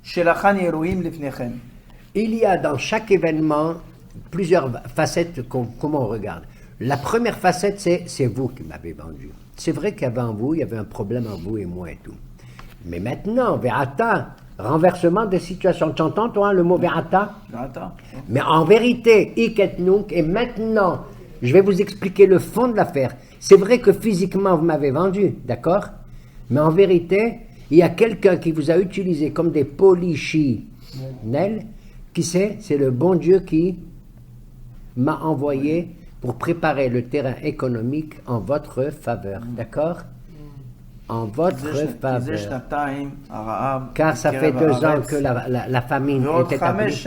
Speaker 3: שלחני אלוהים לפניכם.
Speaker 1: il y a dans chaque événement plusieurs facettes comment on regarde. La première facette, c'est vous qui m'avez vendu. C'est vrai qu'avant vous, il y avait un problème entre vous et moi et tout. Mais maintenant, Verata, Renversement des situations. Tu entends, toi, le mot verata?
Speaker 3: Attends.
Speaker 1: Mais en vérité, ik et nunc, et maintenant, je vais vous expliquer le fond de l'affaire. C'est vrai que physiquement, vous m'avez vendu, d'accord? Mais en vérité, il y a quelqu'un qui vous a utilisé comme des polichinelles. Qui c'est? C'est le bon Dieu qui m'a envoyé pour préparer le terrain économique en votre faveur, d'accord? En votre faveur. Car ça fait 2 ans que la famine est établie.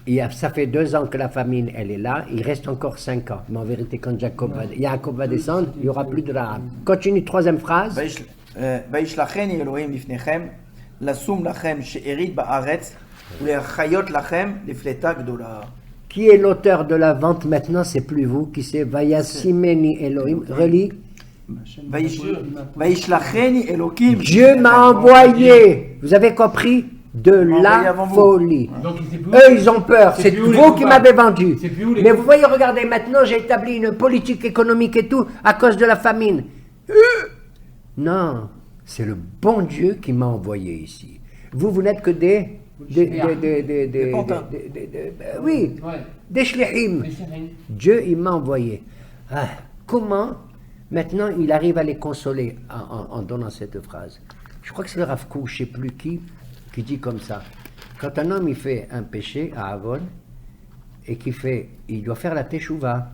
Speaker 1: Et ça fait 2 ans que la famine, elle est là. Il reste encore 5 ans. Mais en vérité, quand Jacob va descendre, il n'y aura plus de Rahab. Continue, 3e phrase.
Speaker 3: וישלחני אלוהים לפניכם, לשום לכם שארית בארץ, ולהחיות לכם לפלטה גדולה.
Speaker 1: Qui est l'auteur de la vente maintenant? C'est plus vous. Qui c'est? Vayasimeni Elohim. Relis.
Speaker 3: וישלחני אלוקים.
Speaker 1: Dieu m'a envoyé. Vous avez compris? De la folie.
Speaker 4: Donc, il sait plus où-
Speaker 1: Eux, ils ont peur.
Speaker 4: C'est
Speaker 1: C'est
Speaker 4: plus où les
Speaker 1: vous qui
Speaker 4: coupables.
Speaker 1: m'avez vendu.
Speaker 4: C'est plus où les
Speaker 1: Mais vous voyez, regardez, maintenant, j'ai établi une politique économique et tout à cause de la famine. Non, c'est le bon Dieu qui m'a envoyé ici. Vous n'êtes que
Speaker 3: pantins.
Speaker 1: oui,
Speaker 4: Ouais.
Speaker 1: des shlichim.
Speaker 4: Mais c'est rien.
Speaker 1: Dieu, il m'a envoyé. Ah, comment maintenant il arrive à les consoler en donnant cette phrase? Je crois que c'est le Rav Kook, je ne sais plus qui dit comme ça. Quand un homme il fait un péché à Avon et il doit faire la teshuva.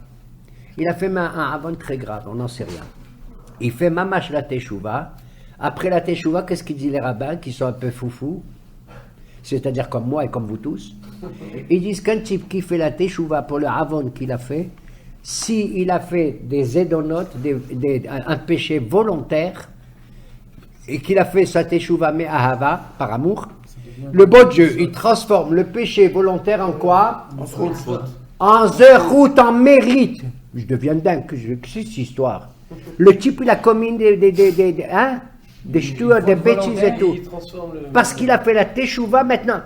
Speaker 1: Il a fait un Avon très grave, on n'en sait rien. Il fait mamash la teshuva. Après la teshuva, qu'est-ce qu'ils disent les rabbins qui sont un peu foufous? C'est-à-dire comme moi et comme vous tous. Ils disent qu'un type qui fait la teshuva pour le Avon qu'il a fait, s'il a fait des édonotes, un péché volontaire, et qu'il a fait sa teshuva mais ahava, par amour, le bon Dieu, il transforme le péché volontaire en quoi? En zerout, en mérite. Je deviens dingue, que c'est cette histoire. Le type, il a commis des ch'touas, des bêtises et tout. Parce qu'il a fait la teshuva maintenant.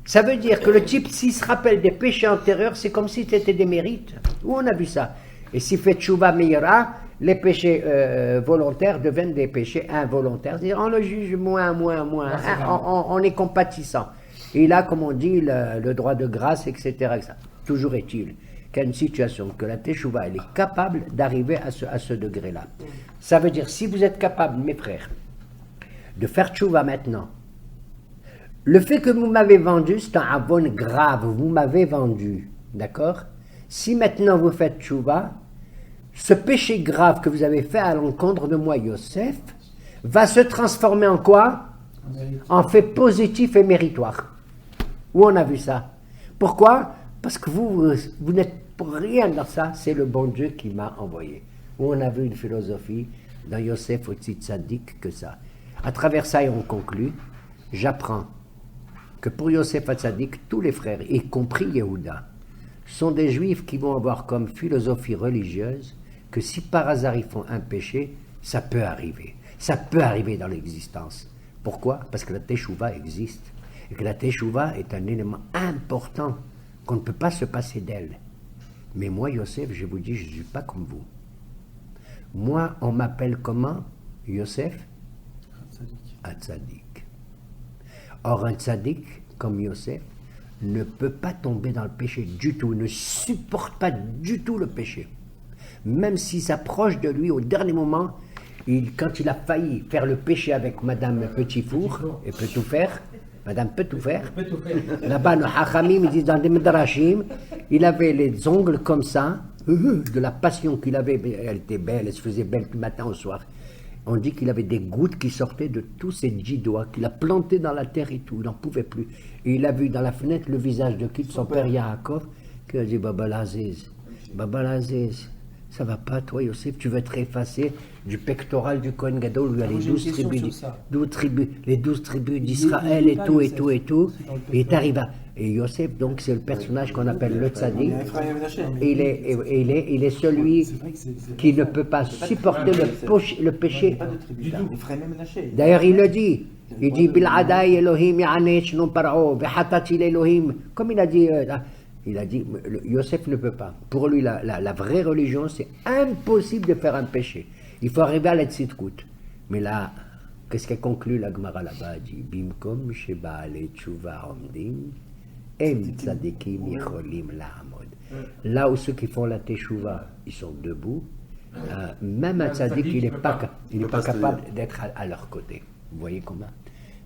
Speaker 1: Ça veut dire que le type, s'il se rappelle des péchés antérieurs, c'est comme si c'était des mérites. Où on a vu ça? Et s'il fait teshuva meillera, les péchés volontaires deviennent des péchés involontaires. C'est-à-dire, on le juge moins. On est compatissant. Et là, comme on dit, le droit de grâce, etc. etc. Toujours est-il qu'il y a une situation que la teshuva, elle est capable d'arriver à ce degré-là. Ça veut dire, si vous êtes capable, mes frères, de faire teshuva maintenant, le fait que vous m'avez vendu, c'est un avon grave, vous m'avez vendu, d'accord? Si maintenant vous faites teshuva, ce péché grave que vous avez fait à l'encontre de moi, Yosef, va se transformer en quoi? En fait positif et méritoire. Où on a vu ça? Pourquoi? Parce que vous n'êtes pour rien dans ça, c'est le bon Dieu qui m'a envoyé. Où on a vu une philosophie dans Yosef aussi tzaddik que ça. À travers ça, et on conclut, j'apprends que pour Yosef tzaddik, tous les frères, y compris Yehuda, sont des juifs qui vont avoir comme philosophie religieuse que si par hasard ils font un péché, ça peut arriver. Ça peut arriver dans l'existence. Pourquoi? Parce que la teshuva existe. Et que la teshuva est un élément important qu'on ne peut pas se passer d'elle. Mais moi, Yosef, je vous dis, je ne suis pas comme vous. Moi, on m'appelle comment? Yosef? Un tzaddik. Or, un tzaddik, comme Yosef, ne peut pas tomber dans le péché du tout, ne supporte pas du tout le péché. Même s'il s'approche de lui au dernier moment, quand il a failli faire le péché avec Madame Petit Four, et peut tout faire, Madame peut tout faire, là-bas, le Hachamim, ils disent dans des Medrashim, il avait les ongles comme ça, de la passion qu'il avait, elle était belle, elle se faisait belle du matin au soir. On dit qu'il avait des gouttes qui sortaient de tous ses 10 doigts, qu'il a planté dans la terre et tout, il n'en pouvait plus. Et il a vu dans la fenêtre le visage de qui? De son père Yaakov, qui a dit, Baba Laziz, ça va pas, toi, Yosef, tu veux être effacé du pectoral du Kohen Gadol, où il y a les 12 tribus d'Israël et tout. Et il arrive à... Et Yosef, donc, c'est le personnage qu'on appelle le tzaddik. Il est celui qui ne peut pas supporter le péché. D'ailleurs, il le dit. Il dit, Bil'adai Elohim ya'anech non par'o, v'hatati Elohim. Comme il a dit... Yosef ne peut pas. Pour lui, la vraie religion, c'est impossible de faire un péché. Il faut arriver à l'Etzitkut. Mais là, Qu'est-ce qu'elle conclut la Gemara là-bas? Elle dit Bimkom shebaale tshuva omdim em tzadikim yicholim la'amod. Là où ceux qui font la teshuva, ils sont debout, même un tzadik, il n'est pas capable d'être à leur côté. Vous voyez comment?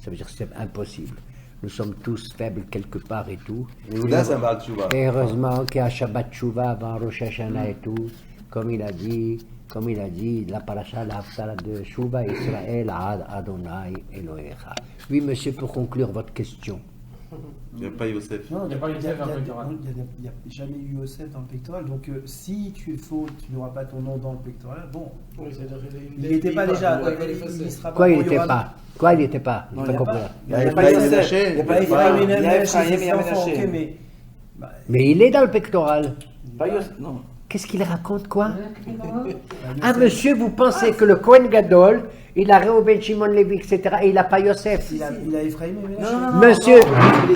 Speaker 1: Ça veut dire que c'est impossible. Nous sommes tous faibles quelque part et tout.
Speaker 2: Yehuda, c'est un Baal Tshuva.
Speaker 1: Et heureusement qu'il y a Shabbat Tshuva avant Rosh Hashanah et tout, comme il a dit, la paracha, la haftarah de Tshuva Israël Ad Adonai Elohecha. Oui, monsieur, pour conclure votre question.
Speaker 2: Il n'y a pas Yosef.
Speaker 5: Non,
Speaker 4: Il n'y a pas Yosef dans le pectoral.
Speaker 5: Il n'y a jamais eu Yosef dans le pectoral. Donc, si tu es faux, tu n'auras pas ton nom dans le pectoral. Bon,
Speaker 7: Oui, c'est-à-dire
Speaker 5: il n'était pas déjà.
Speaker 7: Il va l'effacer.
Speaker 5: Il sera
Speaker 1: Quoi, il
Speaker 5: bon,
Speaker 1: n'était
Speaker 5: aura-
Speaker 1: pas? Quoi, il n'était pas?
Speaker 5: Non,
Speaker 1: J'ai
Speaker 5: il
Speaker 1: pas
Speaker 5: n'y a
Speaker 1: compris.
Speaker 5: pas.
Speaker 3: Il y a
Speaker 2: Ephraim
Speaker 3: pas Yosef.
Speaker 2: Ménaché.
Speaker 3: Il y a
Speaker 5: Pas
Speaker 3: pas
Speaker 5: Ephraim,
Speaker 3: Il y a
Speaker 5: Ménaché,
Speaker 3: Ephraim,
Speaker 5: ses enfants,
Speaker 3: Ménaché.
Speaker 5: ok, mais.
Speaker 1: Mais il est dans le pectoral.
Speaker 3: Pas Yosef, non.
Speaker 1: Qu'est-ce qu'il raconte, quoi? Ah, monsieur, vous pensez que le Kohen Gadol, il a Reuben, Shimon, Lévi, etc., et il n'a pas Yosef?
Speaker 5: Il a Ephraim et Ménaché.
Speaker 1: Monsieur,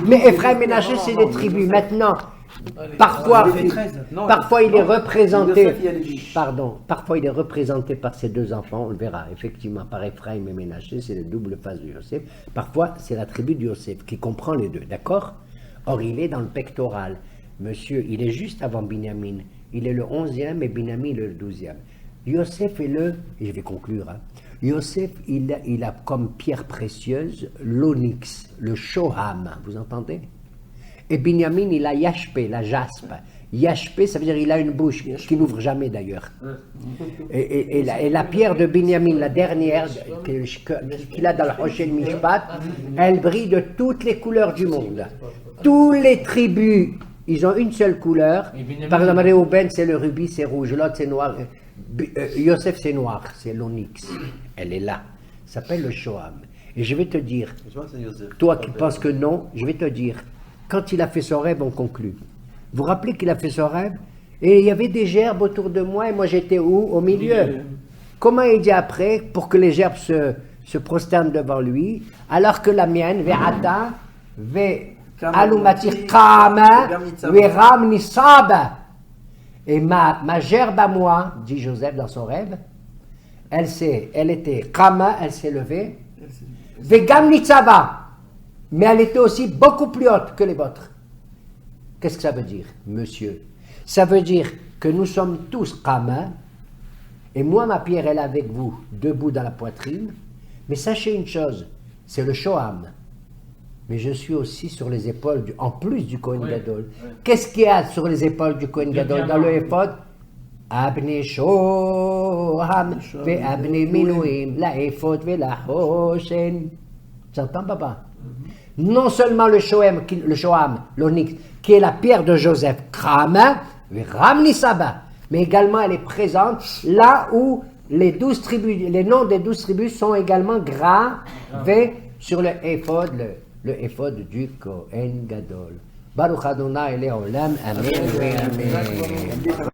Speaker 1: mais Ephraim Ménaché, c'est des tribus. Maintenant, parfois,
Speaker 5: Il fait 13.
Speaker 1: parfois il est représenté.
Speaker 3: Yosef, il y a Lévi.
Speaker 1: Pardon, parfois il est représenté par ses deux enfants, on le verra, effectivement, par Ephraim et Ménaché, c'est le double face de Yosef. Parfois, c'est la tribu de Yosef qui comprend les deux, d'accord? Or, il est dans le pectoral. Monsieur, il est juste avant Binyamin. Il est le 11e et Binyamin le 12e. Yosef est le, et je vais conclure, hein. Yosef, il a comme pierre précieuse l'onyx, le shoham, vous entendez? Et Binyamin, il a yashpé, la jaspe. Yashpé, ça veut dire il a une bouche qui n'ouvre jamais d'ailleurs. Et la pierre de Binyamin, la dernière qu'il a dans le Hoshel Mishpat, elle brille de toutes les couleurs du monde. Tous les tribus, ils ont une seule couleur.
Speaker 4: Et Binyamin,
Speaker 1: Par exemple, Reuben, c'est le rubis, c'est rouge. L'autre, c'est noir. Yosef, c'est noir, c'est l'onyx. Elle est là. Ça s'appelle le Shoham. Et je vais te dire,
Speaker 2: Je pense que c'est Yosef.
Speaker 1: toi qui penses que non, je vais te dire, quand il a fait son rêve, on conclut. Vous vous rappelez qu'il a fait son rêve? Et il y avait des gerbes autour de moi, et moi j'étais où? Au milieu. Comment il dit après, pour que les gerbes se prosternent devant lui, alors que la mienne, ve'ata, ve'alumati kama, ve'ram nisaba. Et ma gerbe à moi, dit Joseph dans son rêve, elle était kama, elle s'est levée, ve'gam nitzava. Mais elle était aussi beaucoup plus haute que les vôtres. Qu'est-ce que ça veut dire, monsieur? Ça veut dire que nous sommes tous kama, et moi, ma pierre, elle est avec vous, debout dans la poitrine. Mais sachez une chose, c'est le Shoham. Mais je suis aussi sur les épaules, en plus du Kohen Gadol. Qu'est-ce qu'il y a sur les épaules du Kohen Gadol dans le éphod? Abne Shoham, ve Abne Miluim, la éphod, ve la Hoshen. Tu entends, papa? Non seulement le Shoham, l'onyx, qui est la pierre de Joseph, Krama, Ramni Saba, mais également elle est présente là où les noms des 12 tribus sont également gravés sur le éphod, le éphod du Kohen Gadol. Baruch Adonai Leolam, Amen. Amen.